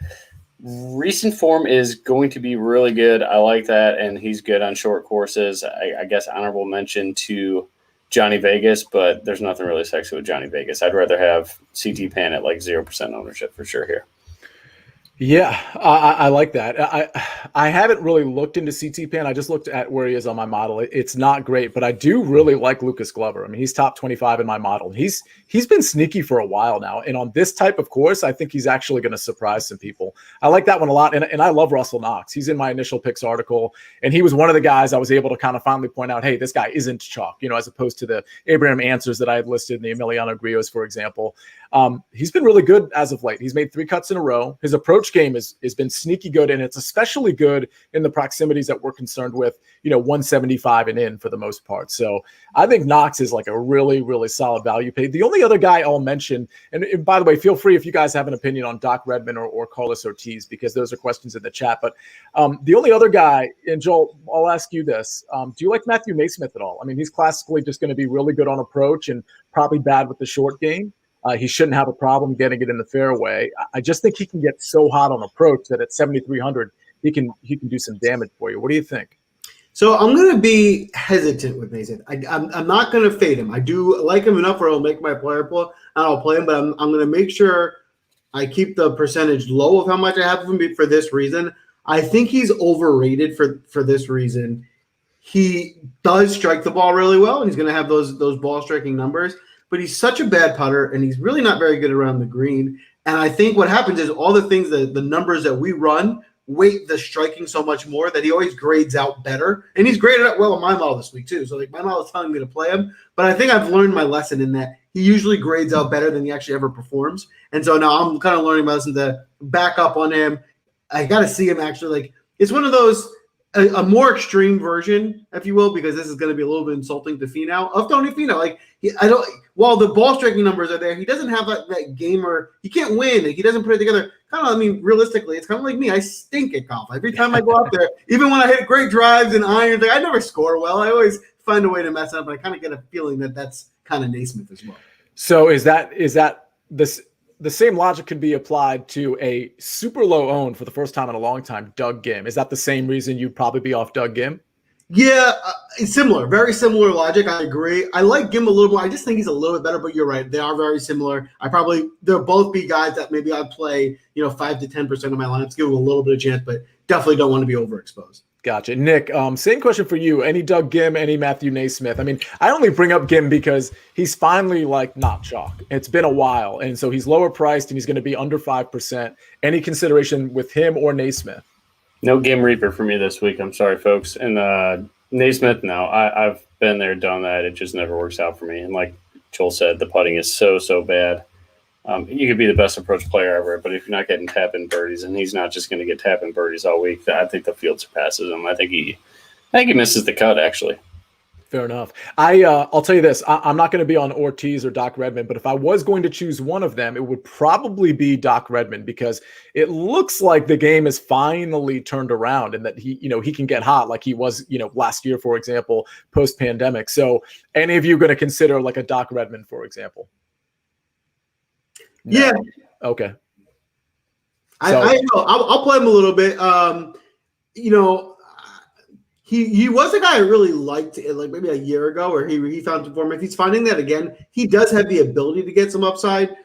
recent form is going to be really good. I like that, and he's good on short courses. I guess honorable mention to Johnny Vegas, but there's nothing really sexy with Johnny Vegas. I'd rather have CT Pan at like 0% ownership for sure here. Yeah, I like that. I haven't really looked into CT Pan. I just looked at where he is on my model. It's not great, but I do really like Lucas Glover. I mean, he's top 25 in my model. He's been sneaky for a while now. And on this type of course, I think he's actually going to surprise some people. I like that one a lot. And I love Russell Knox. He's in my initial picks article. And he was one of the guys I was able to kind of finally point out, hey, this guy isn't chalk, as opposed to the Abraham Answers that I had listed in the Emiliano Grios, for example. He's been really good as of late. He's made 3 cuts in a row. His approach game has been sneaky good, and it's especially good in the proximities that we're concerned with, 175 and in for the most part. So I think Knox is like a really, really solid value pay. The only other guy I'll mention, and by the way, feel free if you guys have an opinion on Doc Redman or Carlos Ortiz, because those are questions in the chat. But the only other guy, and Joel, I'll ask you this. Do you like Matthew Naismith at all? I mean, he's classically just going to be really good on approach and probably bad with the short game. He shouldn't have a problem getting it in the fairway. I just think he can get so hot on approach that at 7,300, he can do some damage for you. What do you think? So I'm going to be hesitant with Naismith. I'm not going to fade him. I do like him enough where I'll make my player pool and I'll play him, but I'm going to make sure I keep the percentage low of how much I have of him for this reason. I think he's overrated for this reason. He does strike the ball really well, and he's going to have those ball striking numbers. But he's such a bad putter, and he's really not very good around the green. And I think what happens is all the things that the numbers that we run weight the striking so much more that he always grades out better. And he's graded out well in my model this week too. So like my model is telling me to play him, but I think I've learned my lesson in that he usually grades out better than he actually ever performs. And so now I'm kind of learning my lesson to back up on him. I got to see him actually, like, it's one of those, a more extreme version, if you will, because this is going to be a little bit insulting to Finau, of Tony Finau. Like, while the ball striking numbers are there, he doesn't have that gamer. He can't win. He doesn't put it together. Kind of, I mean, realistically, it's kind of like me. I stink at golf. Every time I go out there, even when I hit great drives and irons, like, I never score well. I always find a way to mess up. I kind of get a feeling that that's kind of Naismith as well. So is that the same logic can be applied to a super low owned for the first time in a long time, Doug Gim? Is that the same reason you'd probably be off Doug Gim? Yeah, it's similar. Very similar logic. I agree. I like Gim a little more. I just think he's a little bit better, but you're right. They are very similar. They'll both be guys that maybe I'd play, 5 to 10% of my lineups, give them a little bit of chance, but definitely don't want to be overexposed. Gotcha. Nick, same question for you. Any Doug Gim, any Matthew Naismith? I mean, I only bring up Gim because he's finally not chalk. It's been a while. And so he's lower priced and he's going to be under 5%. Any consideration with him or Naismith? No Gim Reaper for me this week. I'm sorry, folks. And Naismith, no. I've been there, done that. It just never works out for me. And like Joel said, the putting is so bad. You could be the best approach player ever, but if you're not getting tap-in birdies, and he's not just going to get tap-in birdies all week, I think the field surpasses him. I think he misses the cut, actually. Fair enough. I'll tell you this. I'm not going to be on Ortiz or Doc Redman, but if I was going to choose one of them, it would probably be Doc Redman, because it looks like the game is finally turned around and that he can get hot like he was, last year, for example, post-pandemic. So any of you going to consider like a Doc Redman, for example? No. Yeah. Okay. I know. I'll play him a little bit. He was a guy I really liked, like maybe a year ago, where he found some form. If he's finding that again, he does have the ability to get some upside.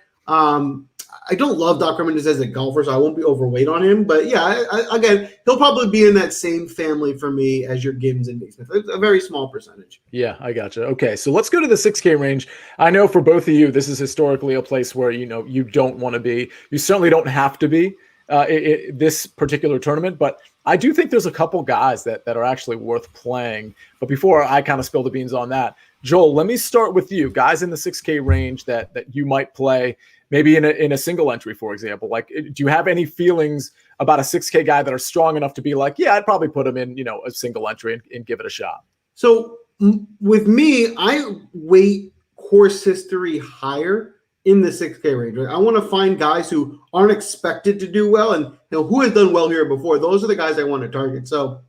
I don't love Doc Redman as a golfer, so I won't be overweight on him. But yeah, again, he'll probably be in that same family for me as your Gibbs and Naismith. It's a very small percentage. Yeah, I gotcha. Okay, so let's go to the 6K range. I know for both of you, this is historically a place where you don't want to be. You certainly don't have to be this particular tournament, but I do think there's a couple guys that are actually worth playing. But before I kind of spill the beans on that, Joel, let me start with you. Guys in the 6K range that you might play, maybe in a single entry, for example. Like, do you have any feelings about a 6K guy that are strong enough to be like, yeah, I'd probably put him in, a single entry and give it a shot? So with me, I weight course history higher in the 6K range. I want to find guys who aren't expected to do well and who has done well here before. Those are the guys I want to target. So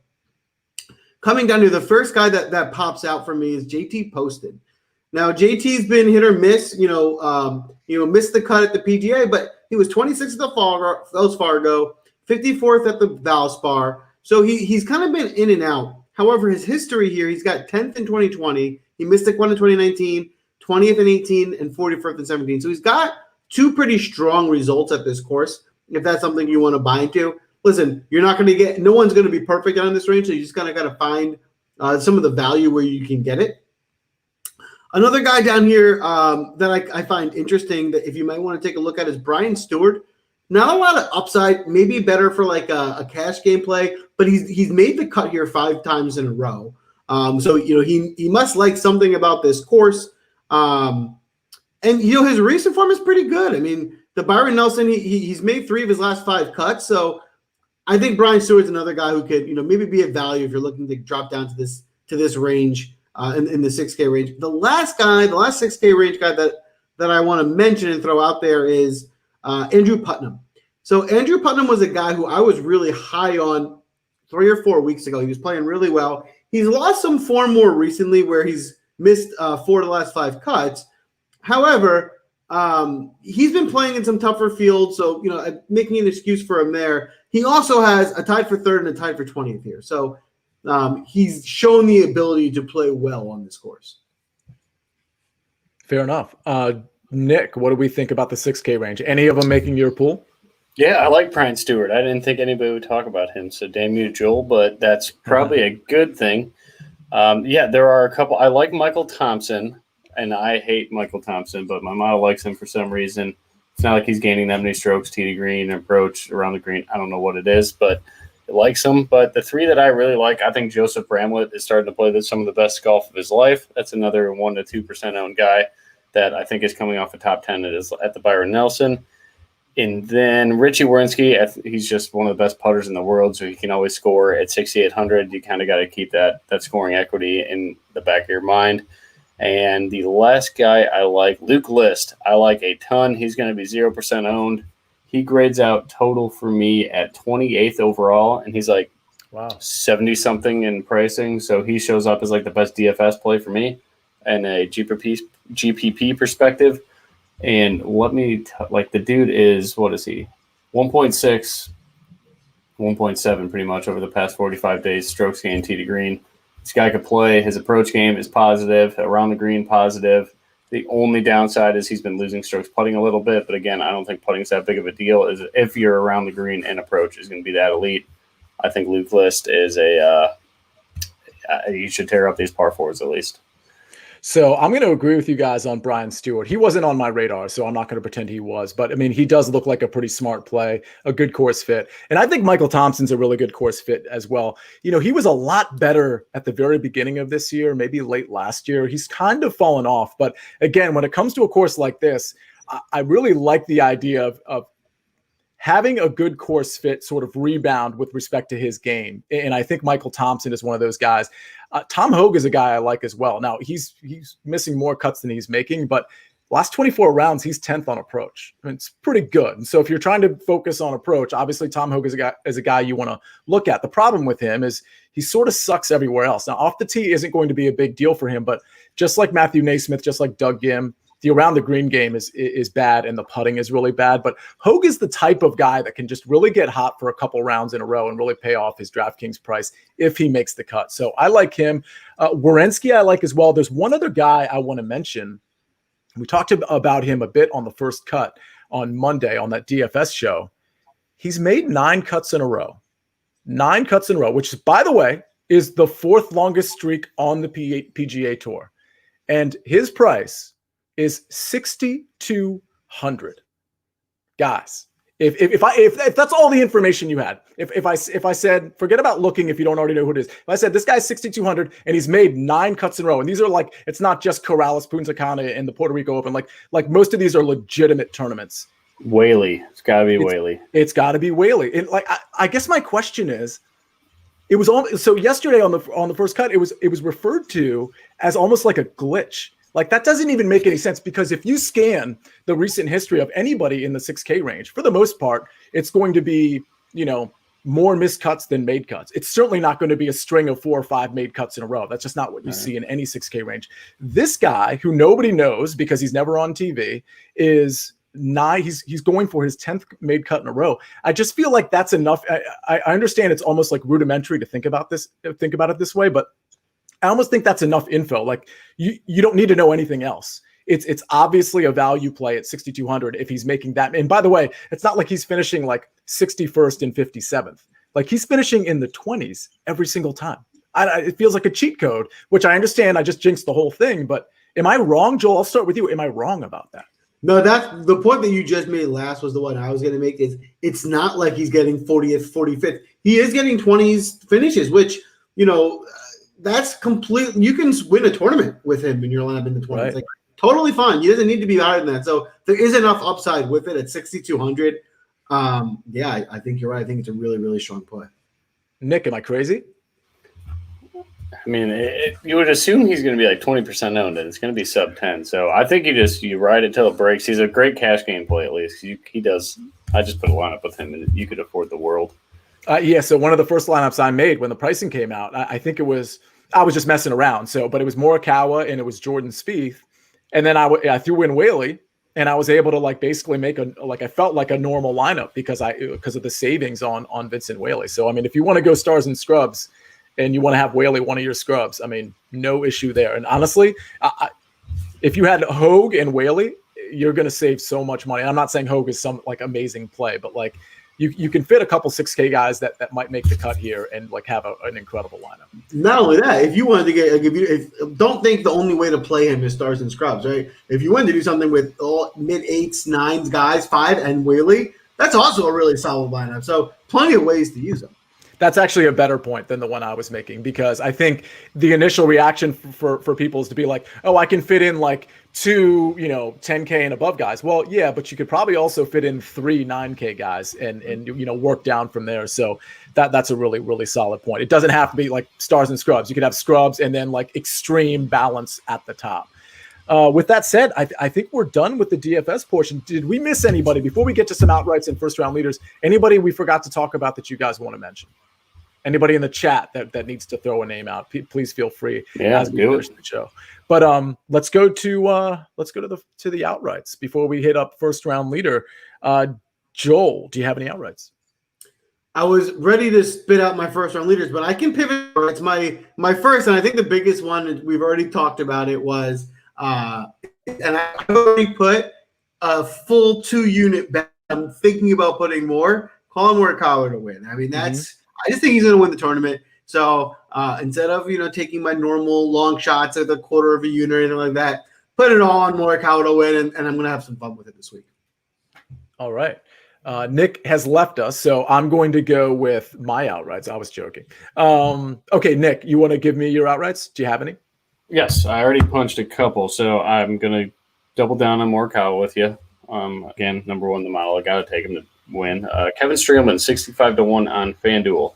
coming down to the first guy that pops out for me is JT Poston. Now, JT's been hit or miss, missed the cut at the PGA, but he was 26th at the Wells Fargo, 54th at the Valspar. So he's kind of been in and out. However, his history here, he's got 10th in 2020. He missed the one in 2019, 20th in 18, and 41st in 17. So he's got two pretty strong results at this course, if that's something you want to buy into. Listen, you're not going to get – no one's going to be perfect on this range, so you just kind of got to find some of the value where you can get it. Another guy down here that I find interesting that if you might want to take a look at is Brian Stewart. Not a lot of upside, maybe better for like a cash game play, but he's made the cut here 5 times in a row. So he must like something about this course. And his recent form is pretty good. I mean, the Byron Nelson, he's made 3 of his last 5 cuts. So I think Brian Stewart's another guy who could maybe be a value if you're looking to drop down to this range. In the 6K range. The last 6K range guy that I want to mention and throw out there is Andrew Putnam. So Andrew Putnam was a guy who I was really high on 3 or 4 weeks ago. He was playing really well. He's lost some form more recently where he's missed 4 of the last 5 cuts. However, he's been playing in some tougher fields, so making an excuse for him there. He also has a tied for 3rd and a tied for 20th here. So he's shown the ability to play well on this course. Fair enough. Nick, what do we think about the 6K range? Any of them making your pool? Yeah, I like Brian Stewart. I didn't think anybody would talk about him, so damn you, Joel, but that's probably a good thing. There are a couple. I like Michael Thompson, and I hate Michael Thompson, but my model likes him for some reason. It's not like he's gaining that many strokes, tee to green, approach around the green. I don't know what it is, but likes him. But the three that I really like, I think Joseph Bramlett is starting to play some of the best golf of his life. That's another 1 to 2% owned guy that I think is coming off a top 10 at the Byron Nelson. And then Richie Wierenski, he's just one of the best putters in the world, so he can always score at 6,800. You kind of got to keep that scoring equity in the back of your mind. And the last guy I like, Luke List. I like a ton. He's going to be 0% owned. He grades out total for me at 28th overall, and he's like 70-something in pricing. So he shows up as like the best DFS play for me and a GPP perspective. And let me the dude is, what is he? 1.6, 1.7 pretty much over the past 45 days, strokes gained tee to green. This guy could play. His approach game is positive, around the green positive. The only downside is he's been losing strokes putting a little bit. But again, I don't think putting is that big of a deal. Is if you're around the green and approach is going to be that elite. I think Luke List is you should tear up these par fours at least. So I'm going to agree with you guys on Brian Stewart. He wasn't on my radar, so I'm not going to pretend he was. But, I mean, he does look like a pretty smart play, a good course fit. And I think Michael Thompson's a really good course fit as well. You know, he was a lot better at the very beginning of this year, maybe late last year. He's kind of fallen off. But, again, when it comes to a course like this, I really like the idea of having a good course fit sort of rebound with respect to his game. And I think Michael Thompson is one of those guys. Tom Hogue is a guy I like as well. Now, he's missing more cuts than he's making, but last 24 rounds, he's 10th on approach. I mean, it's pretty good. And so if you're trying to focus on approach, obviously Tom Hogue is a guy you want to look at. The problem with him is he sort of sucks everywhere else. Now, off the tee isn't going to be a big deal for him, but just like Matthew Naismith, just like Doug Gim, the around the green game is bad and the putting is really bad. But Hogue is the type of guy that can just really get hot for a couple rounds in a row and really pay off his DraftKings price if he makes the cut. So I like him. Wierenski I like as well. There's one other guy I want to mention. We talked about him a bit on the first cut on Monday on that DFS show. He's made 9 cuts in a row. 9 cuts in a row, which, by the way, is the 4th longest streak on the PGA Tour. And his price is 6,200. Guys, if that's all the information you had, if I said, forget about looking if you don't already know who it is. If I said this guy's 6,200 and he's made 9 cuts in a row, and these are like, it's not just Corrales, Punta Cana, and the Puerto Rico Open. Like most of these are legitimate tournaments. Whaley, it's got to be Whaley. It's got to be Whaley. And I guess my question is, it was all so yesterday on the first cut, it was referred to as almost like a glitch. Like, that doesn't even make any sense, because if you scan the recent history of anybody in the 6K range, for the most part, it's going to be, more missed cuts than made cuts. It's certainly not going to be a string of 4 or 5 made cuts in a row. That's just not what you see in any 6K range. This guy, who nobody knows because he's never on TV, is he's going for his 10th made cut in a row. I just feel like that's enough. I understand it's almost like rudimentary to think about it this way, but I almost think that's enough info. Like, you don't need to know anything else. It's obviously a value play at 6,200 if he's making that. And by the way, it's not like he's finishing like 61st and 57th. Like, he's finishing in the 20s every single time. It feels like a cheat code, which I understand. I just jinxed the whole thing. But am I wrong, Joel? I'll start with you. Am I wrong about that? No, that's the point that you just made last was the one I was going to make. Is it's not like he's getting 40th, 45th. He is getting 20s finishes, which, that's complete. You can win a tournament with him in your lineup in the 20s. Right. Like, totally fine. He doesn't need to be higher than that. So there is enough upside with it at 6,200. I think you're right. I think it's a really, really strong play. Nick, am I crazy? I mean, you would assume he's going to be like 20% owned, and it's going to be sub 10. So I think you ride it till it breaks. He's a great cash game play, at least. He does. I just put a lineup with him, and you could afford the world. So one of the first lineups I made when the pricing came out, I think I was just messing around. But it was Morikawa and it was Jordan Spieth. And then I threw in Whaley, and I was able to basically make I felt like a normal lineup because of the savings on Vincent Whaley. So, I mean, if you want to go stars and scrubs and you want to have Whaley one of your scrubs, I mean, no issue there. And honestly, if you had Hogue and Whaley, you're going to save so much money. I'm not saying Hogue is some amazing play, but you can fit a couple 6K guys that might make the cut here and have an incredible lineup. Not only that, if you wanted to get, don't think the only way to play him is stars and scrubs, right? If you wanted to do something with all mid 8s, 9s guys, 5 and Whaley, that's also a really solid lineup. So plenty of ways to use them. That's actually a better point than the one I was making, because I think the initial reaction for people is to be like, oh, I can fit in like 2, 10K and above guys. Well, yeah, but you could probably also fit in 3 9K guys and work down from there. So that's a really, really solid point. It doesn't have to be like stars and scrubs. You could have scrubs and then like extreme balance at the top. With that said, I think we're done with the DFS portion. Did we miss anybody before we get to some outrights and first round leaders? Anybody we forgot to talk about that you guys want to mention? Anybody in the chat that needs to throw a name out, please feel free as we finish the show. But let's go to the outrights before we hit up first round leader. Joel, do you have any outrights? I was ready to spit out my first round leaders, but I can pivot. It's my first, and I think the biggest one, we've already talked about it, was and I've already put a full 2-unit bet. I'm thinking about putting more. Colin Morikawa to win. I mean, I just think he's going to win the tournament. So instead of taking my normal long shots at the quarter of a unit or anything like that, put it all on Morikawa to win, and I'm going to have some fun with it this week. All right. Nick has left us, so I'm going to go with my outrights. I was joking. Okay, Nick, you want to give me your outrights? Do you have any? Yes, I already punched a couple, so I'm going to double down on Morikawa with you. Again, number 1, the model. I got to take him to win. Kevin Streelman, 65-1 on FanDuel.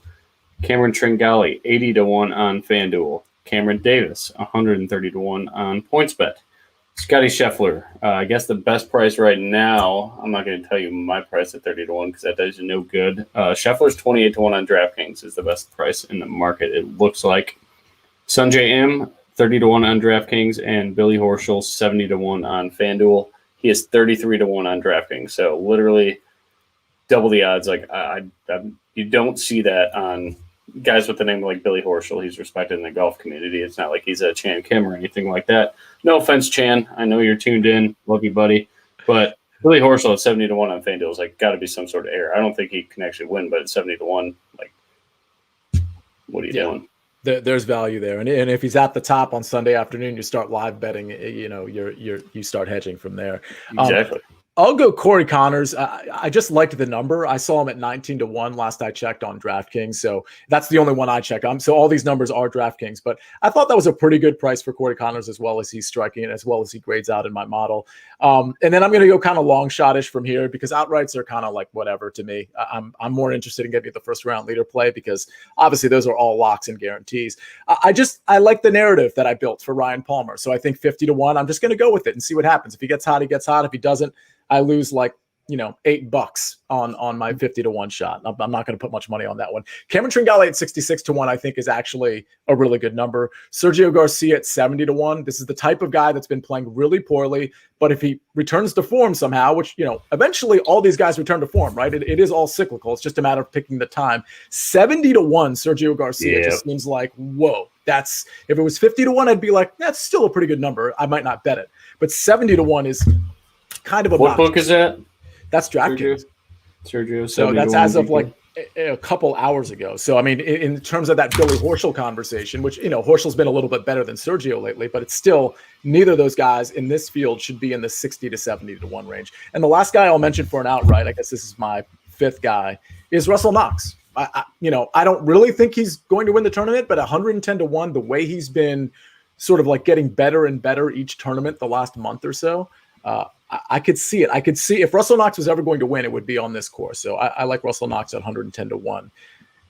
Cameron Tringale, 80-1 on FanDuel. Cameron Davis, 130-1 on PointsBet. Scotty Scheffler, I guess the best price right now, I'm not going to tell you my price at 30-1 because that does you no good. Scheffler's 28-1 on DraftKings is the best price in the market, it looks like. Sungjae Im, 30-1 on DraftKings, and Billy Horschel, 70-1 on FanDuel. He is 33-1 on DraftKings, so literally double the odds. Like you don't see that on guys with the name like Billy Horschel. He's respected in the golf community. It's not like he's a Chan Kim or anything like that. No offense, Chan. I know you're tuned in. Love you, buddy. But Billy Horschel at 70-1 on FanDuel is like got to be some sort of error. I don't think he can actually win, but at 70-1, like, what are you doing? There's value there, and if he's at the top on Sunday afternoon, you start live betting. You start hedging from there. Exactly. I'll go Corey Connors. I just liked the number. I saw him at 19-1 last I checked on DraftKings. So that's the only one I check on. So all these numbers are DraftKings, but I thought that was a pretty good price for Corey Connors, as well as he's striking it, as well as he grades out in my model. And then I'm going to go kind of long shot-ish from here, because outrights are kind of like whatever to me. I'm more interested in getting the first round leader play, because obviously those are all locks and guarantees. I like the narrative that I built for Ryan Palmer. So I think 50-1, I'm just going to go with it and see what happens. If he gets hot, he gets hot. If he doesn't, I lose like $8 on my 50-1 shot. I'm not going to put much money on that one. Cameron Tringale at 66-1, I think, is actually a really good number. Sergio Garcia at 70-1. This is the type of guy that's been playing really poorly, but if he returns to form somehow, which, eventually all these guys return to form, right? It is all cyclical. It's just a matter of picking the time. 70-1, Sergio Garcia just seems like, whoa. If it was 50-1, I'd be like, that's still a pretty good number. I might not bet it. But 70-1 is kind of a What book is that? That's DraftKings. Sergio. So that's as of like a couple hours ago. So, I mean, in terms of that Billy Horschel conversation, which, Horschel's been a little bit better than Sergio lately, but it's still neither of those guys in this field should be in the 60 to 70-1 range. And the last guy I'll mention for an outright, I guess this is my fifth guy, is Russell Knox. I don't really think he's going to win the tournament, but 110-1, the way he's been sort of like getting better and better each tournament the last month or so, I could see it. I could see if Russell Knox was ever going to win, it would be on this course. So I like Russell Knox at 110-1.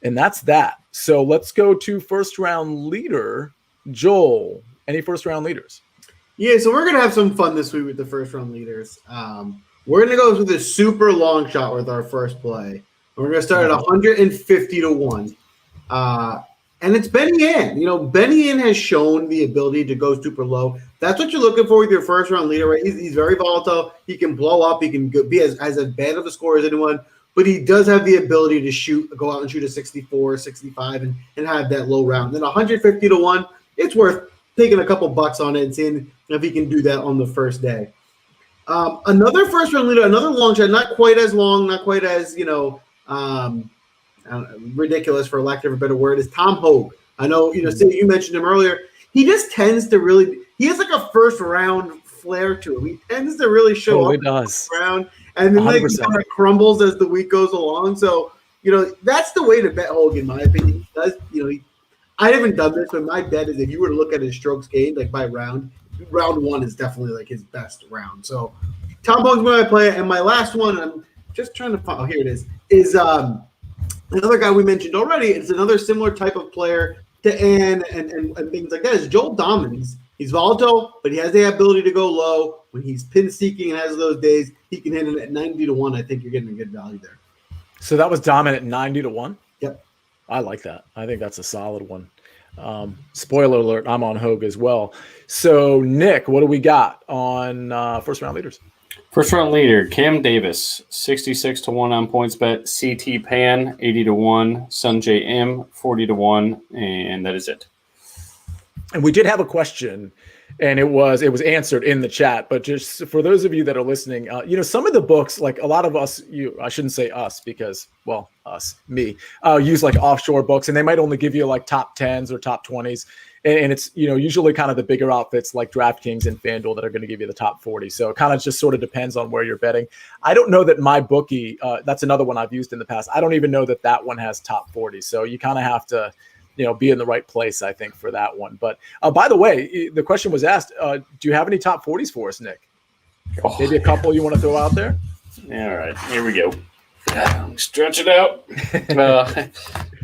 And that's that. So let's go to first round leader. Joel, any first round leaders? Yeah, so we're going to have some fun this week with the first round leaders. We're going to go with a super long shot with our first play. We're going to start at 150-1. And it's Benny Inn. Benny Inn has shown the ability to go super low. That's what you're looking for with your first round leader, right? He's very volatile. He can blow up. He can be as bad of a scorer as anyone, but he does have the ability to go out and shoot a 64, 65 and have that low round. Then 150-1, it's worth taking a couple bucks on it and seeing if he can do that on the first day. Another first round leader, another long shot, not quite as long, not quite as, ridiculous for lack of a better word, is Tom Hogue. I know, Sid, you mentioned him earlier. He just tends to he has like a first round flair to him. He tends to really show up in the first round, and then he kind of crumbles as the week goes along. So that's the way to bet Hogue, in my opinion. I haven't done this, but my bet is if you were to look at his strokes gained, like by round one is definitely like his best round. So Tom Hogue's when I play it. And my last one, I'm just trying to find, here it is another guy we mentioned already. It's another similar type of player to Ann and things like that. Is Joel Dahmen. He's volatile, but he has the ability to go low. When he's pin seeking and has those days, he can hit it at 90-1. I think you're getting a good value there. So that was Dahmen at 90-1? Yep. I like that. I think that's a solid one. Spoiler alert, I'm on Hogue as well. So, Nick, what do we got on first-round leaders? First-round leader, Cam Davis, 66-1 on PointsBet. CT Pan, 80-1. Sunjay M, 40-1. And that is it. And we did have a question, and it was answered in the chat. But just for those of you that are listening, some of the books, like a lot of us, I shouldn't say us because, well, me, use like offshore books, and they might only give you like top 10s or top 20s. And it's, usually kind of the bigger outfits like DraftKings and FanDuel that are going to give you the top 40. So it kind of just sort of depends on where you're betting. I don't know that my bookie, that's another one I've used in the past. I don't even know that one has top 40. So you kind of have to, be in the right place, I think, for that one. But by the way, the question was asked, do you have any top 40s for us, Nick? Maybe a couple you want to throw out there? All right, here we go. Stretch it out.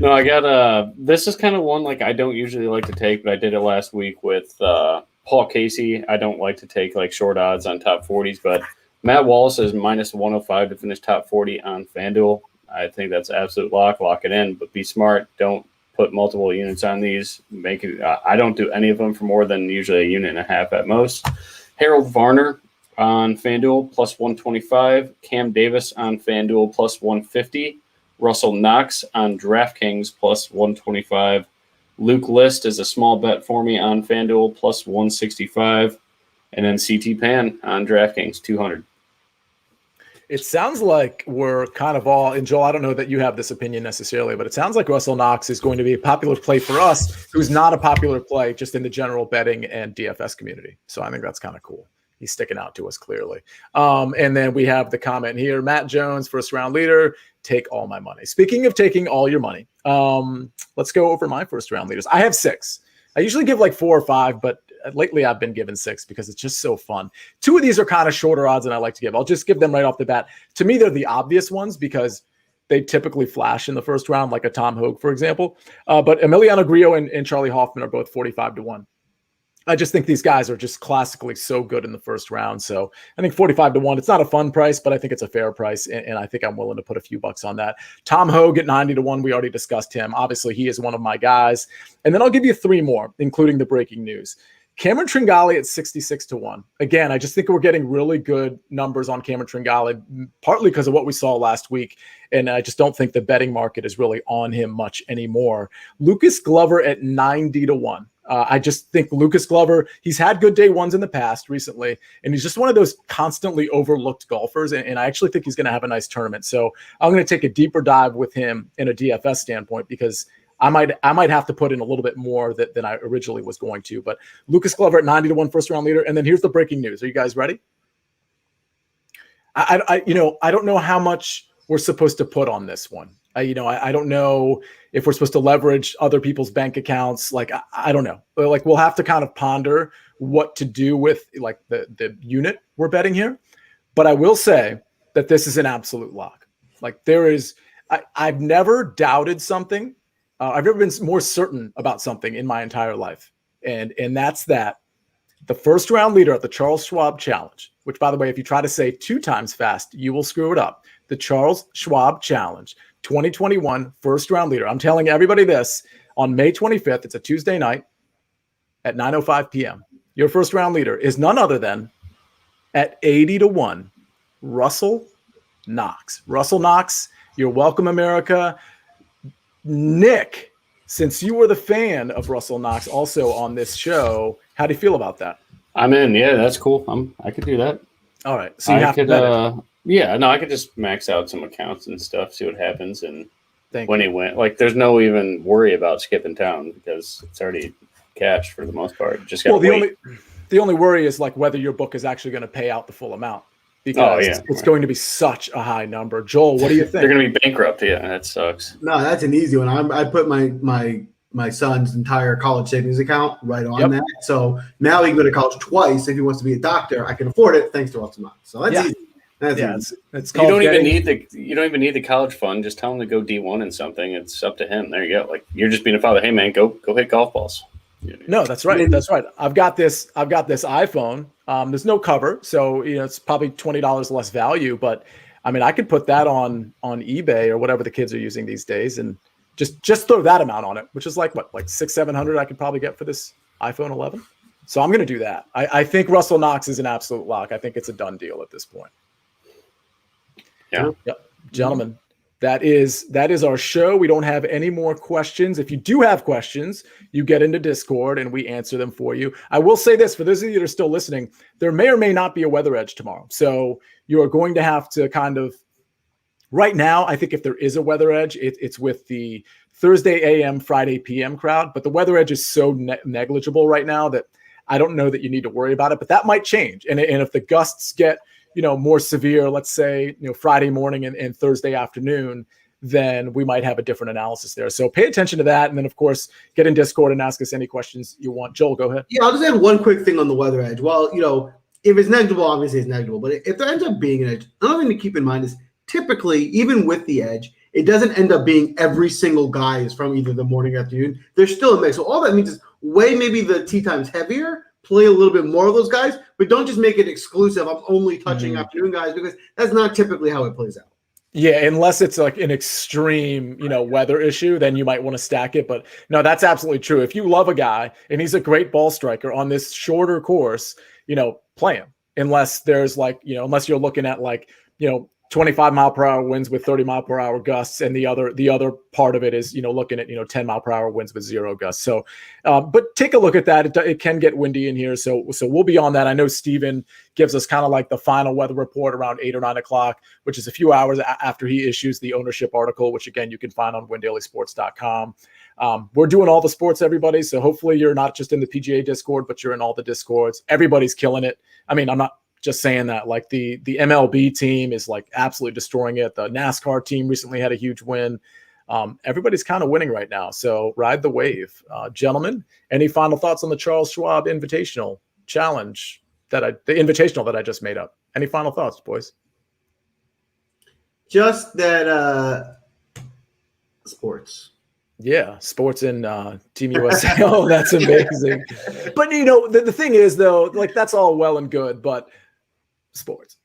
No, I got this is kind of one like I don't usually like to take, but I did it last week with Paul Casey. I don't like to take like short odds on top 40s, but Matt Wallace is minus 105 to finish top 40 on FanDuel. I think that's absolute lock. Lock it in, but be smart. Don't put multiple units on these. Make it. I don't do any of them for more than usually a unit and a half at most. Harold Varner on FanDuel plus 125. Cam Davis on FanDuel plus 150. Russell Knox on DraftKings plus 125. Luke List is a small bet for me on FanDuel plus 165. And then CT Pan on DraftKings 200. It sounds like we're kind of all, and Joel, I don't know that you have this opinion necessarily, but it sounds like Russell Knox is going to be a popular play for us, who's not a popular play just in the general betting and DFS community. So I think that's kind of cool. He's sticking out to us clearly. And then we have the comment here, Matt Jones, first round leader, take all my money. Speaking of taking all your money, let's go over my first round leaders. I have 6. I usually give like 4 or 5, but lately I've been given 6 because it's just so fun. 2 of these are kind of shorter odds than I like to give. I'll just give them right off the bat. To me, they're the obvious ones because they typically flash in the first round, like a Tom Hogue, for example. But Emiliano Grillo and Charlie Hoffman are both 45-1. I just think these guys are just classically so good in the first round. So I think 45-1, it's not a fun price, but I think it's a fair price. And I think I'm willing to put a few bucks on that. Tom Hogue at 90-1. We already discussed him. Obviously, he is one of my guys. And then I'll give you 3 more, including the breaking news. Cameron Tringali at 66-1. Again, I just think we're getting really good numbers on Cameron Tringali, partly because of what we saw last week. And I just don't think the betting market is really on him much anymore. Lucas Glover at 90-1. I just think Lucas Glover, he's had good day ones in the past recently, and he's just one of those constantly overlooked golfers, and I actually think he's going to have a nice tournament. So I'm going to take a deeper dive with him in a DFS standpoint because I might have to put in a little bit more than I originally was going to. But Lucas Glover at 90-1 first round leader. And then here's the breaking news. Are you guys ready? I don't know how much we're supposed to put on this one. I don't know if we're supposed to leverage other people's bank accounts. Like, I don't know. But like, we'll have to kind of ponder what to do with like the unit we're betting here. But I will say that this is an absolute lock. Like I've never doubted something. I've never been more certain about something in my entire life. And that's that the first round leader at the Charles Schwab Challenge, which, by the way, if you try to say 2 times fast, you will screw it up. The Charles Schwab Challenge, 2021 first round leader. I'm telling everybody this on May 25th. It's a Tuesday night at 9:05 p.m. Your first round leader is none other than at 80-1, Russell Knox. Russell Knox, you're welcome, America. Nick, since you were the fan of Russell Knox also on this show, how do you feel about that? I'm in. Yeah, that's cool. I could do that. All right. So you have to bet it. Yeah, no, I could just max out some accounts and stuff, see what happens. And when he went, like, there's no even worry about skipping town because it's already cashed for the most part. Just got to wait. The only worry is like whether your book is actually going to pay out the full amount. because yeah. it's going to be such a high number. Joel, what do you think? They're going to be bankrupt. Yeah, that sucks. No, that's an easy one. I put my son's entire college savings account right on that. So now he can go to college twice if he wants to be a doctor. I can afford it thanks to Russell Knox. So that's easy. That's easy. It's you don't even need the college fund. Just tell him to go D1 in something. It's up to him. There you go. Like, you're just being a father. Hey man, go hit golf balls. No, that's right. That's right. I've got this iPhone. There's no cover, so it's probably $20 less value. But I mean, I could put that on eBay or whatever the kids are using these days, and just throw that amount on it, which is like $600-700 I could probably get for this iPhone 11. So I'm going to do that. I think Russell Knox is an absolute lock. I think it's a done deal at this point. Yeah. Yep. Gentlemen, that is our show. We don't have any more questions. If you do have questions, you get into Discord and we answer them for you. I will say this, for those of you that are still listening, there may or may not be a weather edge tomorrow. So you are going to have to kind of, right now, I think if there is a weather edge, it's with the Thursday AM, Friday PM crowd. But the weather edge is so negligible right now that I don't know that you need to worry about it. But that might change. And if the gusts get more severe, let's say, Friday morning and Thursday afternoon, then we might have a different analysis there. So pay attention to that. And then, of course, get in Discord and ask us any questions you want. Joel, go ahead. Yeah, I'll just add one quick thing on the weather edge. Well, if it's negligible, obviously it's negligible. But if there ends up being an edge, another thing to keep in mind is typically, even with the edge, it doesn't end up being every single guy is from either the morning or afternoon. There's still a mix. So all that means is weigh maybe the tee times heavier, play a little bit more of those guys, but don't just make it exclusive. I'm only touching afternoon guys, because that's not typically how it plays out. Yeah, unless it's like an extreme, weather issue, then you might want to stack it. But no, that's absolutely true. If you love a guy and he's a great ball striker on this shorter course, play him. Unless there's unless you're looking at 25 mile per hour winds with 30 mile per hour gusts. And the other part of it is, looking at, 10 mile per hour winds with 0 gusts. So, but take a look at that. It can get windy in here. So we'll be on that. I know Steven gives us kind of like the final weather report around 8 or 9 o'clock, which is a few hours after he issues the ownership article, which again, you can find on windailysports.com. We're doing all the sports, everybody. So hopefully you're not just in the PGA Discord, but you're in all the Discords. Everybody's killing it. I mean, I'm not just saying that, like the MLB team is absolutely destroying it. The NASCAR team recently had a huge win. Everybody's kind of winning right now. So ride the wave. Gentlemen, any final thoughts on the Charles Schwab Invitational Challenge, the invitational that I just made up? Any final thoughts, boys? Just that sports. Yeah, sports and Team USA. Oh, that's amazing. But, the thing is, though, that's all well and good, but sports.